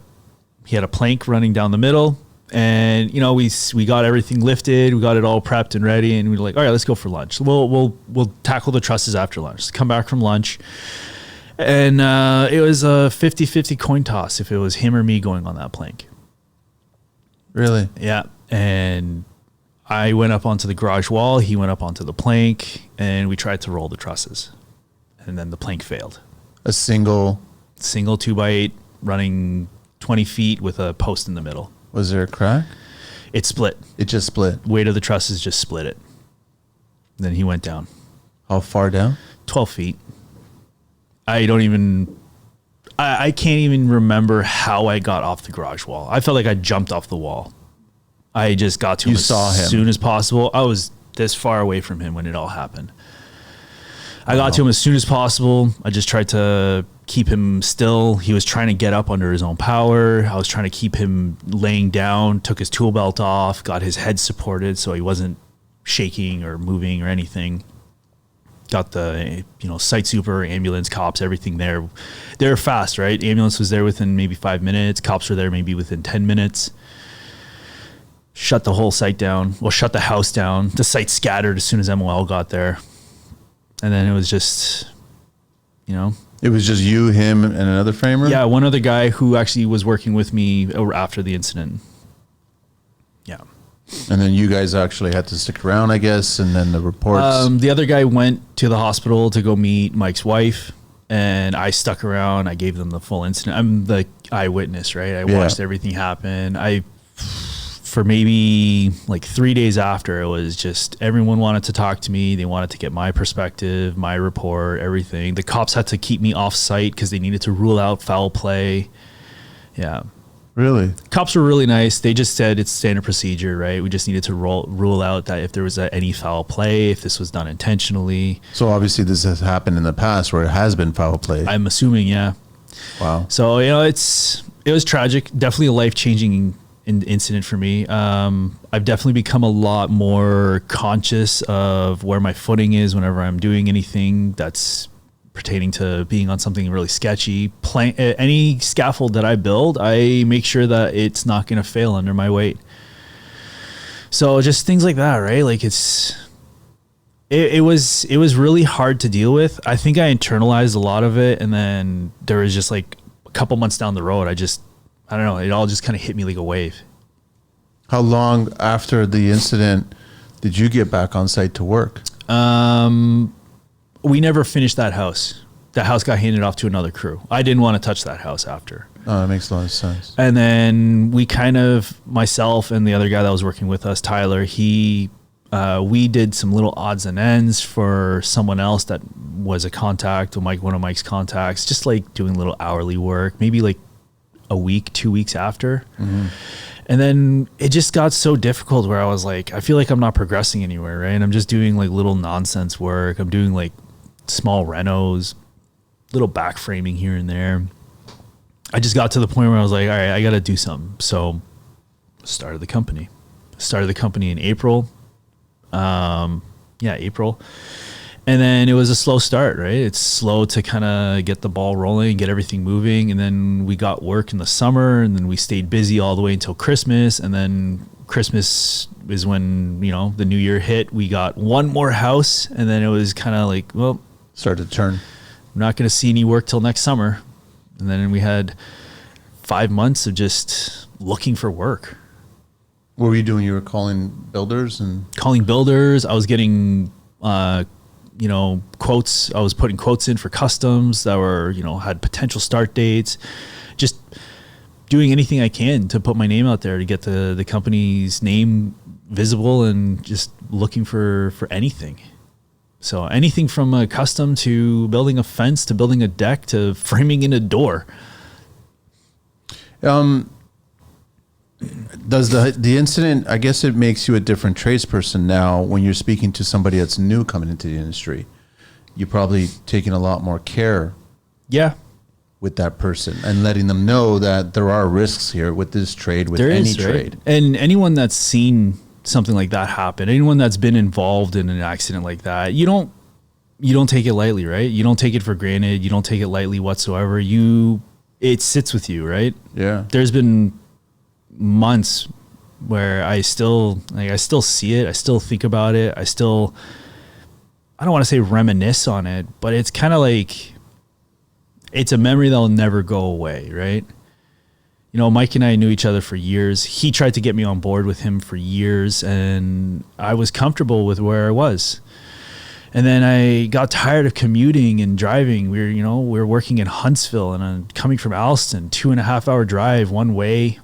plank running down the middle, and we got everything lifted. We got it all prepped and ready, and we were like, all right, let's go for lunch. We'll tackle the trusses after lunch. Come back from lunch, and it was a 50-50 coin toss if it was him or me going on that plank. Really? Yeah. And I went up onto the garage wall. He went up onto the plank, and we tried to roll the trusses, and then the plank failed. A single 2x8 running 20 feet with a post in the middle. Was there a crack? It split. It just split. Weight of the trusses just split it. Then he went down. How far down? 12 feet. I can't even remember how I got off the garage wall. I felt like I jumped off the wall. I just got to him as soon as possible. I was this far away from him when it all happened. I got to him as soon as possible. I just tried to keep him still. He was trying to get up under his own power. I was trying to keep him laying down, took his tool belt off, got his head supported so he wasn't shaking or moving or anything. Got the site super, ambulance, cops, everything there. They were fast, right? Ambulance was there within maybe 5 minutes. Cops were there maybe within 10 minutes. Shut the whole site down. Well, shut the house down. The site scattered as soon as MOL got there. And then it was just, It was just you, him, and another framer? Yeah, one other guy who actually was working with me after the incident. Yeah. And then you guys actually had to stick around, I guess, and then the reports. The other guy went to the hospital to go meet Mike's wife, and I stuck around. I gave them the full incident. I'm the eyewitness, right? I watched everything happen. For maybe like 3 days after, it was just everyone wanted to talk to me. They wanted to get my perspective, my report, everything. The cops had to keep me off site because they needed to rule out foul play. Yeah. Really? Cops were really nice. They just said it's standard procedure, right? We just needed to rule out that if there was any foul play, if this was done intentionally. So obviously this has happened in the past where it has been foul play. I'm assuming, yeah. Wow. So, you know, it was tragic. Definitely a life-changing incident for me. I've definitely become a lot more conscious of where my footing is whenever I'm doing anything that's pertaining to being on something really sketchy. Any scaffold that I build, I make sure that it's not going to fail under my weight. So just things like that, right? Like it was really hard to deal with. I think I internalized a lot of it, and then there was just like a couple months down the road, I don't know, it all just kind of hit me like a wave. How long after the incident did you get back on site to work? We never finished that house. That house got handed off to another crew. I didn't want to touch that house after. Oh, that makes a lot of sense. And then myself and the other guy that was working with us, Tyler, we did some little odds and ends for someone else that was a contact, one of Mike's contacts, just like doing little hourly work, maybe like a week, 2 weeks after. Mm-hmm. And then it just got so difficult where I was like, I feel like I'm not progressing anywhere, right? And I'm just doing like little nonsense work. I'm doing like small renos, little back framing here and there. I just got to the point where I was like, all right, I got to do something. So started the company in April. April. And then it was a slow start, right? It's slow to kind of get the ball rolling, get everything moving. And then we got work in the summer, and then we stayed busy all the way until Christmas. And then Christmas is when, you know, the new year hit. We got one more house, and then it was kind of like, well, started to turn. I'm not going to see any work till next summer. And then we had 5 months of just looking for work. What were you doing? You were calling builders and calling builders. I was getting, quotes. I was putting quotes in for customs that were, had potential start dates. Just doing anything I can to put my name out there to get the company's name visible, and just looking for anything. So anything from a custom to building a fence to building a deck to framing in a door. Does the incident, I guess it makes you a different tradesperson now when you're speaking to somebody that's new coming into the industry. You're probably taking a lot more care with that person and letting them know that there are risks here with this trade, with any trade. And anyone that's seen something like that happen, anyone that's been involved in an accident like that, you don't take it lightly, right? You don't take it for granted. You don't take it lightly whatsoever. It sits with you, right? Yeah. There's been months where I still see it. I still think about it. I don't want to say reminisce on it, but it's kind of like, it's a memory that'll never go away, right? Mike and I knew each other for years. He tried to get me on board with him for years, and I was comfortable with where I was. And then I got tired of commuting and driving. We were working in Huntsville, and I'm coming from Alston, 2.5 hour drive one way,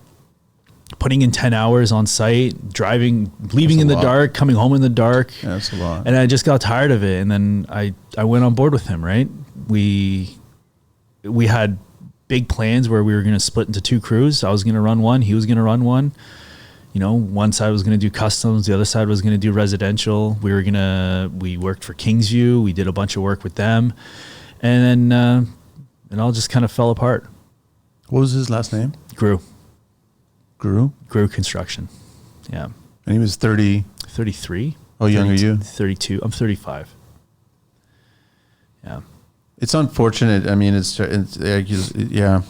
putting in 10 hours on site, driving, leaving in the dark, coming home in the dark. Yeah, that's a lot. And I just got tired of it. And then I went on board with him, right? We had big plans where we were going to split into 2 crews. I was going to run one. He was going to run one. One side was going to do customs. The other side was going to do residential. We worked for Kingsview. We did a bunch of work with them. And then it all just kind of fell apart. What was his last name? Groulx Construction. Yeah. And he was 33. Oh, younger you? 32. I'm 35. Yeah. It's unfortunate. I mean, yeah.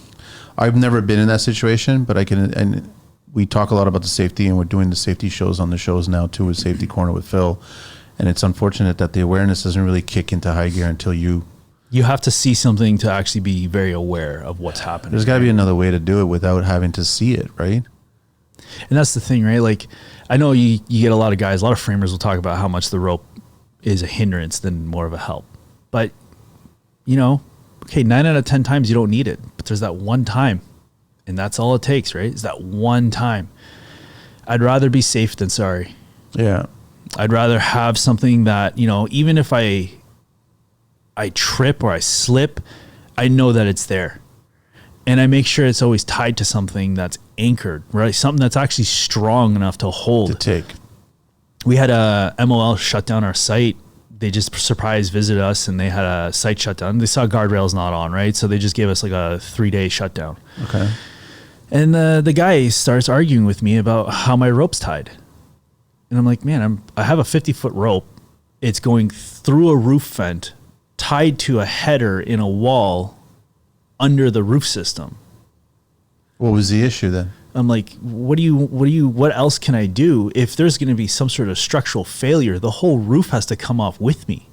I've never been in that situation, but and we talk a lot about the safety, and we're doing the safety shows on the shows now too, with Safety Corner with Phil. And it's unfortunate that the awareness doesn't really kick into high gear until you have to see something to actually be very aware of what's happening. There's got to be another way to do it without having to see it, right? And that's the thing, right? Like, I know you get a lot of framers will talk about how much the rope is a hindrance than more of a help. But, 9 out of 10 times you don't need it. But there's that one time, and that's all it takes, right? Is that one time. I'd rather be safe than sorry. Yeah. I'd rather have something that, even if I trip or I slip, I know that it's there. And I make sure it's always tied to something that's anchored, right? Something that's actually strong enough to hold. To take. We had a MOL shut down our site. They just surprise visited us and they had a site shutdown. They saw guardrails not on, right? So they just gave us like a 3-day shutdown. Okay. And the guy starts arguing with me about how my rope's tied. And I'm like, man, I have a 50-foot rope. It's going through a roof vent, tied to a header in a wall under the roof system. What was the issue then? I'm like, what else can I do? If there's going to be some sort of structural failure, the whole roof has to come off with me.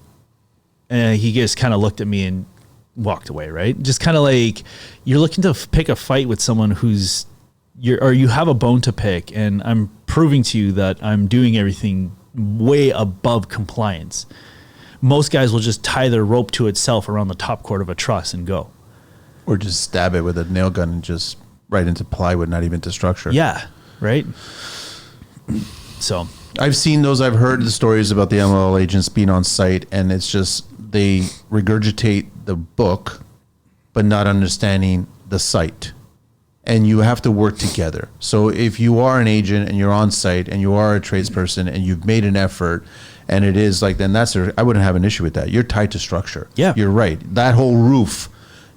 And he just kind of looked at me and walked away, right? Just kind of like, you're looking to pick a fight with someone who's, you have a bone to pick, and I'm proving to you that I'm doing everything way above compliance. Most guys will just tie their rope to itself around the top cord of a truss and go. Or just stab it with a nail gun and just right into plywood, not even to structure. Yeah, right? So I've seen those. I've heard the stories about the MLL agents being on site, and it's just they regurgitate the book, but not understanding the site. And you have to work together. So if you are an agent and you're on site and you are a tradesperson and you've made an effort, and it is like, then I wouldn't have an issue with that. You're tied to structure. Yeah, you're right. That whole roof,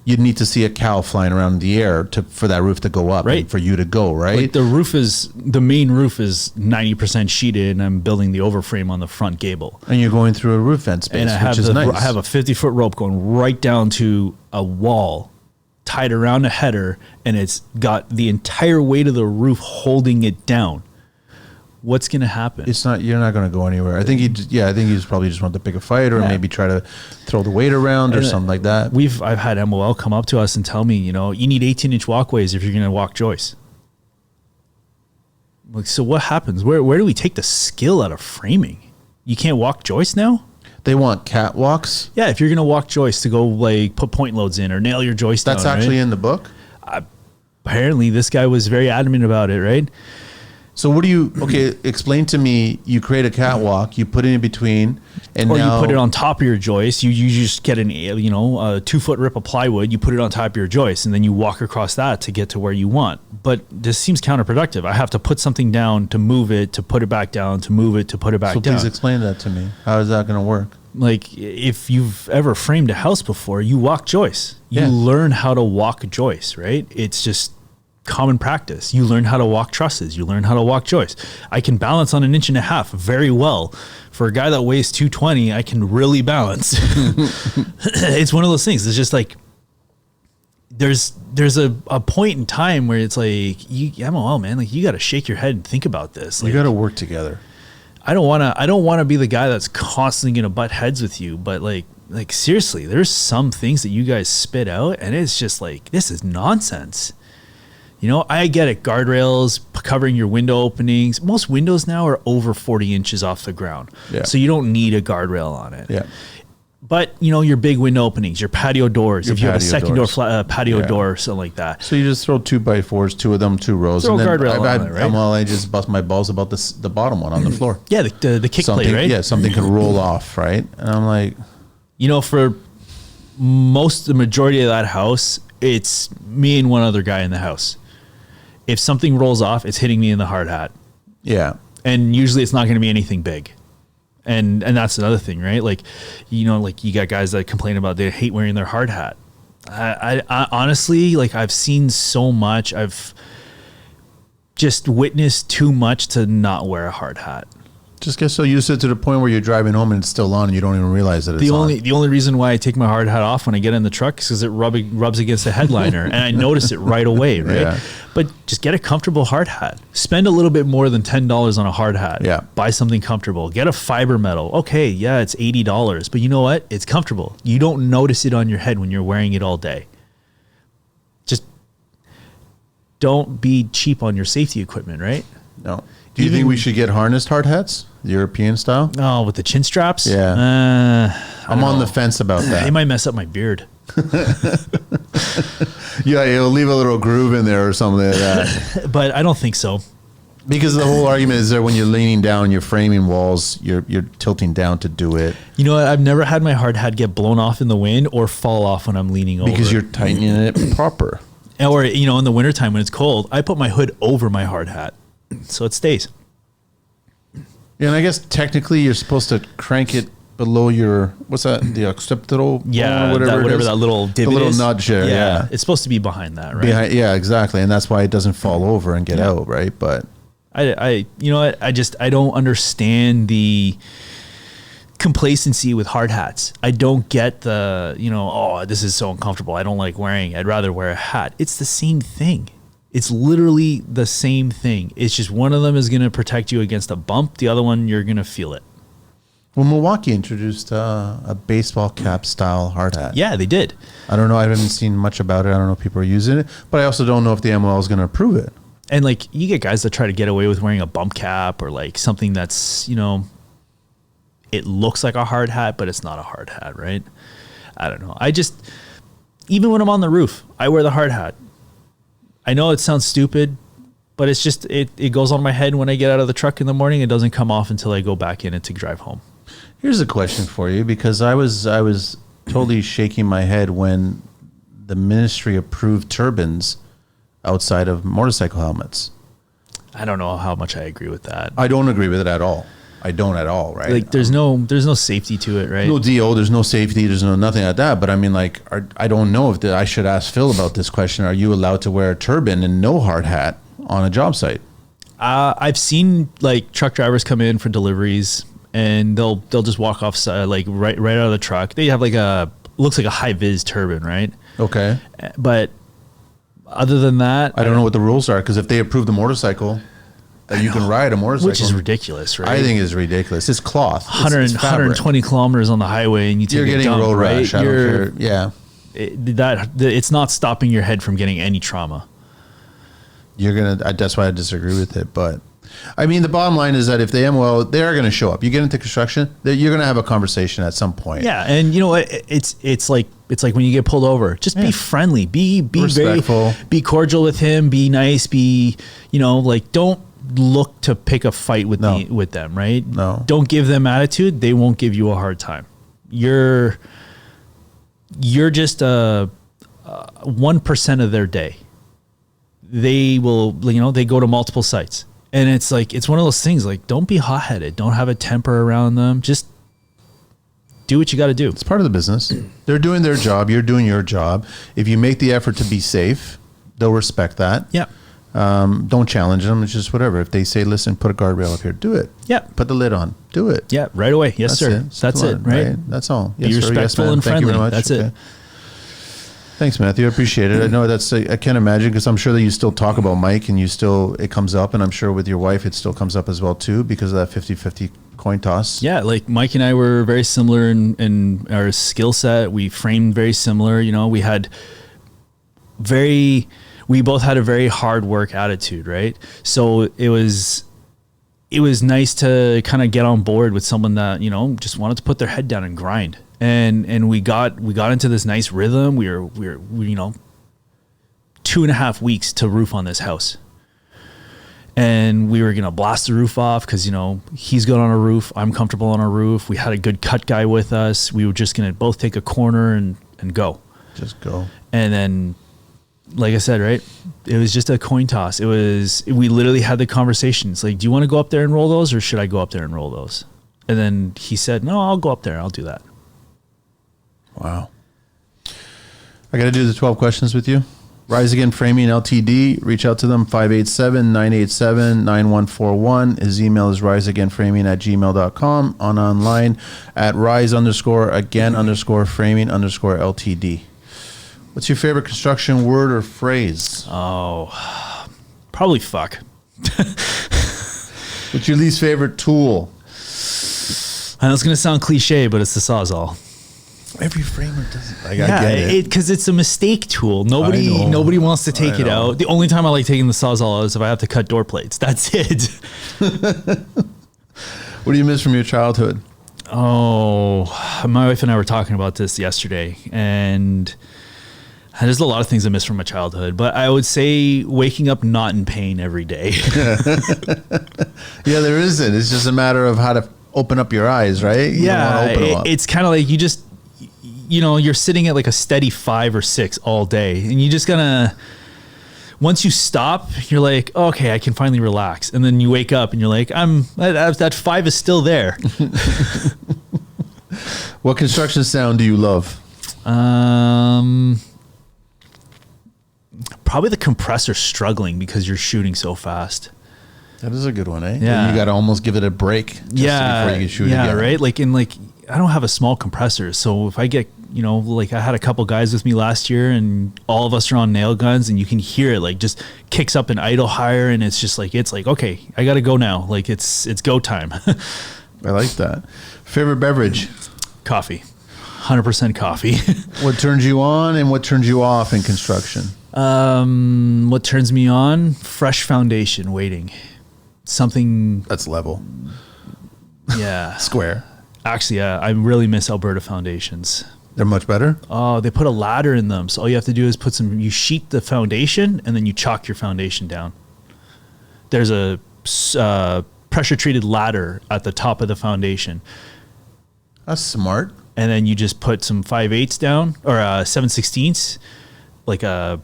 you'd need to see a cow flying around in the air for that roof to go up, right, and for you to go, right? Like the main roof is 90% sheeted, and I'm building the overframe on the front gable. And you're going through a roof vent space, and which is nice. I have a 50-foot rope going right down to a wall, tied around a header, and it's got the entire weight of the roof holding it down. What's going to happen? You're not going to go anywhere. I think you just probably just want to pick a fight, or maybe try to throw the weight around or something like that. I've had MOL come up to us and tell me, you need 18-inch walkways if you're going to walk joists. Like, so what happens? Where do we take the skill out of framing? You can't walk joists now? They want catwalks. Yeah, if you're going to walk joists to go like put point loads in or nail your joist down. That's actually in the book? Apparently, this guy was very adamant about it, right? So explain to me, you create a catwalk, you put it in between, and you put it on top of your joist. You just get a 2-foot rip of plywood, you put it on top of your joist, and then you walk across that to get to where you want. But this seems counterproductive. I have to put something down to move it, to put it back down, to move it, to put it back down. So please explain that to me. How is that going to work? Like, if you've ever framed a house before, you walk joists. You learn how to walk joists, right? It's just common practice. You learn how to walk trusses. You learn how to walk joists. I can balance on 1.5 inches very well. For a guy that weighs 220, I can really balance. It's one of those things. It's just like, there's a point in time where it's like, MOL, man, like, you got to shake your head and think about this. Like, you got to work together. I don't want to be the guy that's constantly going to butt heads with you, but like seriously, there's some things that you guys spit out and it's just like, this is nonsense. I get it. Guardrails, covering your window openings. Most windows now are over 40 inches off the ground. Yeah. So you don't need a guardrail on it. Yeah. But, your big window openings, your patio doors, if you have a second door, patio door, something like that. So you just throw 2x4s, 2 of them, 2 rows. Throw and a then guardrail on it, right? I just bust my balls about the bottom one on the floor. Yeah, the kick plate, right? Yeah, something can roll off, right? And I'm like... for the majority of that house, it's me and one other guy in the house. If something rolls off, it's hitting me in the hard hat. Yeah. And usually it's not going to be anything big. And that's another thing, right? Like, like you got guys that complain about they hate wearing their hard hat. I honestly, like, I've seen so much. I've just witnessed too much to not wear a hard hat. Just get so used to it to the point where you're driving home and it's still on and you don't even realize that it's on. The only reason why I take my hard hat off when I get in the truck is because it rubs against the headliner and I notice it right away, right? Yeah. But just get a comfortable hard hat. Spend a little bit more than $10 on a hard hat. Yeah. Buy something comfortable. Get a fiber metal. Okay, yeah, it's $80, but you know what? It's comfortable. You don't notice it on your head when you're wearing it all day. Just don't be cheap on your safety equipment, right? No. Do you think we should get harnessed hard hats, European style? Oh, with the chin straps? Yeah. I'm on the fence about that. They might mess up my beard. Yeah, it'll leave a little groove in there or something like that. But I don't think so. Because the whole argument is that when you're leaning down, you're framing walls, you're tilting down to do it. You know what? I've never had my hard hat get blown off in the wind or fall off when I'm leaning over. Because you're tightening it proper. Or, you know, in the wintertime when it's cold, I put my hood over my hard hat so it stays. Yeah, and I guess technically you're supposed to crank it below your, what's that, the occipital? Yeah, whatever that little divot the little is. nudge there, yeah. It's supposed to be behind that, right? Yeah, exactly. And that's why it doesn't fall over and get out, right? But I you know what, I don't understand the complacency with hard hats. I don't get the, you know, oh, this is so uncomfortable, I don't like wearing it, I'd rather wear a hat. It's the same thing. It's literally the same thing. It's just one of them is going to protect you against a bump, the other one you're going to feel it. well, Milwaukee introduced a baseball cap style hard hat. Yeah, they did. I don't know. I haven't seen much about it. I don't know if people are using it, but I also don't know if the ML is going to approve it. And like, you get guys that try to get away with wearing a bump cap or like something that's, you know, it looks like a hard hat, but it's not a hard hat, right? I don't know. Even when I'm on the roof, I wear the hard hat. I know it sounds stupid, but it's just, it goes on my head when I get out of the truck in the morning. It doesn't come off until I go back in it to drive home. Here's a question for you, because I was totally shaking my head when the ministry approved turbines outside of motorcycle helmets. I don't know how much I agree with that. I don't agree with it at all. I don't at all, right? Like, there's no safety to it, right? No DO, there's no safety, there's no nothing like that. But I mean, like, I don't know if I should ask Phil about this question. Are you allowed to wear a turban and no hard hat on a job site? I've seen like truck drivers come in for deliveries, and they'll just walk off like right out of the truck. They have like looks like a high vis turban, right? Okay, but other than that, I don't know what the rules are, because if they approve the motorcycle, that you can ride a motorcycle, which is ridiculous, right? I think it's ridiculous. It's cloth. 120 kilometers on the highway, and you're getting dump, road right? rash. I don't care. Yeah, it's not stopping your head from getting any trauma. That's why I disagree with it. But I mean, the bottom line is that if they are going to show up. You get into construction, you're going to have a conversation at some point. Yeah, and you know what? It's like when you get pulled over. Just be friendly, be respectful, be cordial with him, be nice, like, don't look to pick a fight with them, right? No. Don't give them attitude. They won't give you a hard time. You're just 1% of their day. They will, they go to multiple sites. And it's like, it's one of those things, like, don't be hot-headed. Don't have a temper around them. Just do what you got to do. It's part of the business. They're doing their job. You're doing your job. If you make the effort to be safe, they'll respect that. Yeah. Don't challenge them. It's just whatever. If they say, listen, put a guardrail up here, do it. Yeah. Put the lid on. Do it. Yeah, right away. Yes, sir. That's it, right? That's all. Be respectful and friendly. That's it. Thanks, Matthew. I appreciate it. I know I can't imagine, because I'm sure that you still talk about Mike, and it comes up, and I'm sure with your wife it still comes up as well too, because of that 50-50 coin toss. Yeah, like Mike and I were very similar in our skill set. We framed very similar. We both had a very hard work attitude, right? So it was nice to kind of get on board with someone that, just wanted to put their head down and grind. And we got into this nice rhythm. We were 2.5 weeks to roof on this house. And we were going to blast the roof off because, he's good on a roof. I'm comfortable on a roof. We had a good cut guy with us. We were just going to both take a corner and go. Just go. And then, like I said, right, it was just a coin toss. We literally had the conversation. It's like, do you want to go up there and roll those, or should I go up there and roll those? And then he said, no, I'll go up there. I'll do that. Wow. I got to do the 12 questions with you. Rise Again Framing Ltd. Reach out to them, 587-987-9141. His email is riseagainframing@gmail.com. Online at rise_again_framing_Ltd. What's your favorite construction word or phrase? Oh, probably fuck. What's your least favorite tool? I know it's going to sound cliche, but it's the Sawzall. Every framer does it. I get it. Because it's a mistake tool. Nobody wants to take it out. The only time I like taking the Sawzall is if I have to cut door plates. That's it. What do you miss from your childhood? Oh, my wife and I were talking about this yesterday, and there's a lot of things I miss from my childhood, but I would say waking up not in pain every day. Yeah, there isn't. It's just a matter of how to open up your eyes, right? It's kind of like you're sitting at like a steady 5 or 6 all day, and you just gonna once you stop, you're like, okay, I can finally relax. And then you wake up and you're like, that 5 is still there. What construction sound do you love? Probably the compressor struggling because you're shooting so fast. That is a good one, eh? Yeah. You got to almost give it a break just before you can shoot again. Right? I don't have a small compressor. So if I get, I had a couple guys with me last year and all of us are on nail guns and you can hear it like just kicks up an idle higher and it's just like, okay, I got to go now. Like it's go time. I like that. Favorite beverage? Coffee. 100% coffee. What turns you on and what turns you off in construction? What turns me on? Fresh foundation waiting. Something that's level. Yeah. Square. Actually, I really miss Alberta foundations. They're much better? Oh, they put a ladder in them. So all you have to do is you sheet the foundation and then you chalk your foundation down. There's a pressure treated ladder at the top of the foundation. That's smart. And then you just put some 5/8 down or 7/16, like a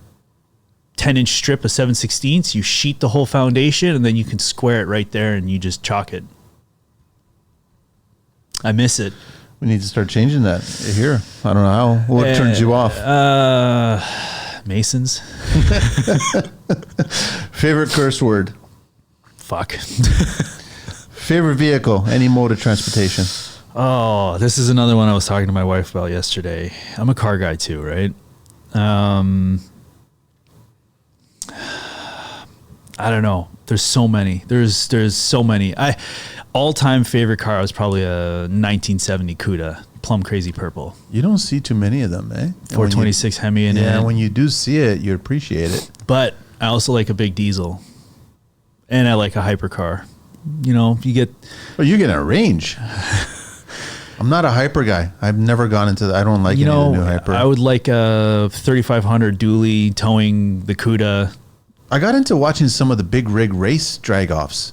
10-inch strip of 7/16. You sheet the whole foundation and then you can square it right there and you just chalk it. I miss it. We need to start changing that here. I don't know how. What turns you off? Masons. Favorite curse word? Fuck. Favorite vehicle? Any mode of transportation? Oh, this is another one I was talking to my wife about yesterday. I'm a car guy too, right? I don't know. There's so many. There's so many. All-time favorite car was probably a 1970 Cuda, plum crazy purple. You don't see too many of them, eh? 426 Hemi in it. Yeah, when you do see it, you appreciate it. But I also like a big diesel. And I like a hypercar. You get... Well, you get a range. I'm not a hyper guy. I've never gone into that. I don't like any of the new hyper. I would like a 3500 dually towing the Cuda. I got into watching some of the big rig race drag-offs.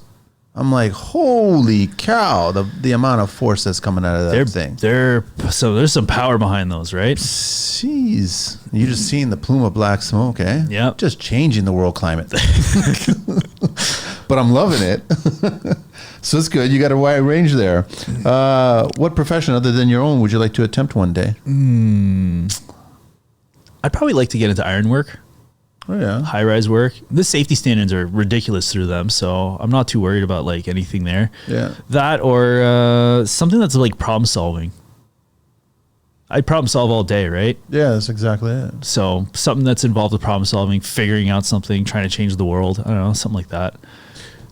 I'm like, holy cow, the amount of force that's coming out of that thing. So there's some power behind those, right? Jeez. You're just seeing the plume of black smoke, eh? Yep. Just changing the world climate. But I'm loving it. So it's good. You got a wide range there. What profession other than your own would you like to attempt one day? I'd probably like to get into ironwork. Oh, yeah. High-rise work. The safety standards are ridiculous through them, so I'm not too worried about like anything there. Yeah. That or something that's like problem solving. I'd problem solve all day, right? Yeah, that's exactly it. So something that's involved with problem solving, figuring out something, trying to change the world. I don't know, something like that.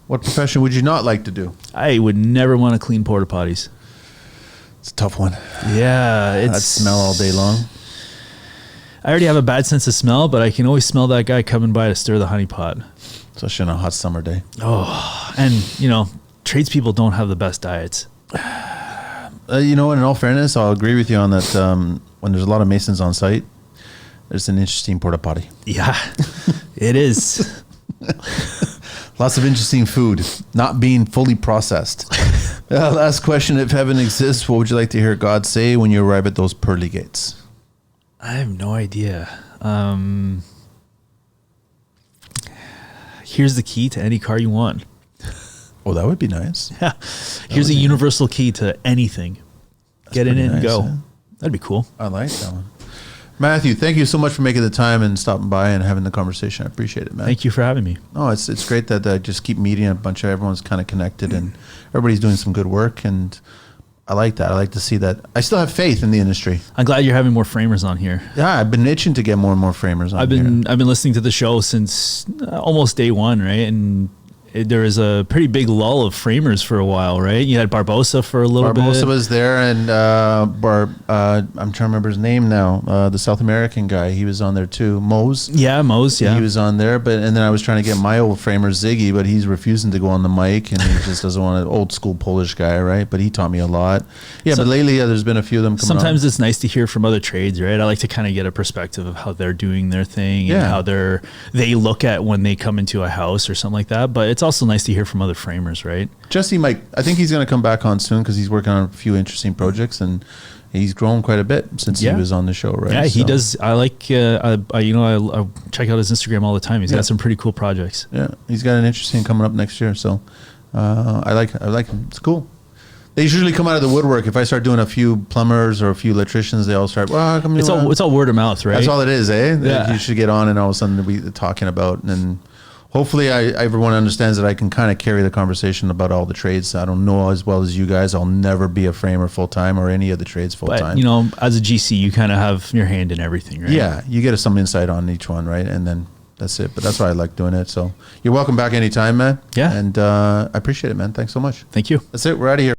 What profession would you not like to do? I would never want to clean porta potties. It's a tough one. Yeah, it's that smell all day long. I already have a bad sense of smell, but I can always smell that guy coming by to stir the honey pot. Especially on a hot summer day. Oh, and tradespeople don't have the best diets. In all fairness, I'll agree with you on that. When there's a lot of masons on site, there's an interesting porta potty. Yeah, it is. Lots of interesting food, not being fully processed. Last question. If heaven exists, what would you like to hear God say when you arrive at those pearly gates? I have no idea. Here's the key to any car you want. Oh, that would be nice. Yeah. Here's a universal key to anything. Get in it and go. Eh? That'd be cool. I like that one. Mathew, thank you so much for making the time and stopping by and having the conversation. I appreciate it, man. Thank you for having me. Oh, it's great that I just keep meeting a bunch of everyone's kind of connected and everybody's doing some good work, and I like that. I like to see that. I still have faith in the industry. I'm glad you're having more framers on here. Yeah, I've been itching to get more and more framers on I've been listening to the show since almost day one, right? And there was a pretty big lull of framers for a while, right? You had Barbosa for a little bit. Barbosa was there, and I'm trying to remember his name now. The South American guy, he was on there too. Mose. Yeah, Mose. Yeah, he was on there. And then I was trying to get my old framer Ziggy, but he's refusing to go on the mic, and he just doesn't want an old school Polish guy, right? But he taught me a lot. Yeah, but lately there's been a few of them coming. Sometimes it's nice to hear from other trades, right? I like to kind of get a perspective of how they're doing their thing and how they look at when they come into a house or something like that. But it's also nice to hear from other framers, right? Jesse might. I think he's going to come back on soon because he's working on a few interesting projects and he's grown quite a bit since he was on the show, right? Yeah, he does. I like. I check out his Instagram all the time. He's got some pretty cool projects. Yeah, he's got an interesting coming up next year. So I like him. It's cool. They usually come out of the woodwork. If I start doing a few plumbers or a a few electricians, they all start. Well, how come it's all word of mouth, right? That's all it is, eh? Yeah. You should get on, and all of a sudden we talking about, and hopefully everyone understands that I can kind of carry the conversation about all the trades. I don't know as well as you guys. I'll never be a framer full time or any of the trades full time. But as a GC, you kind of have your hand in everything, right? Yeah, you get some insight on each one, right? And then that's it. But that's why I like doing it. So you're welcome back anytime, man. Yeah. And I appreciate it, man. Thanks so much. Thank you. That's it. We're out of here.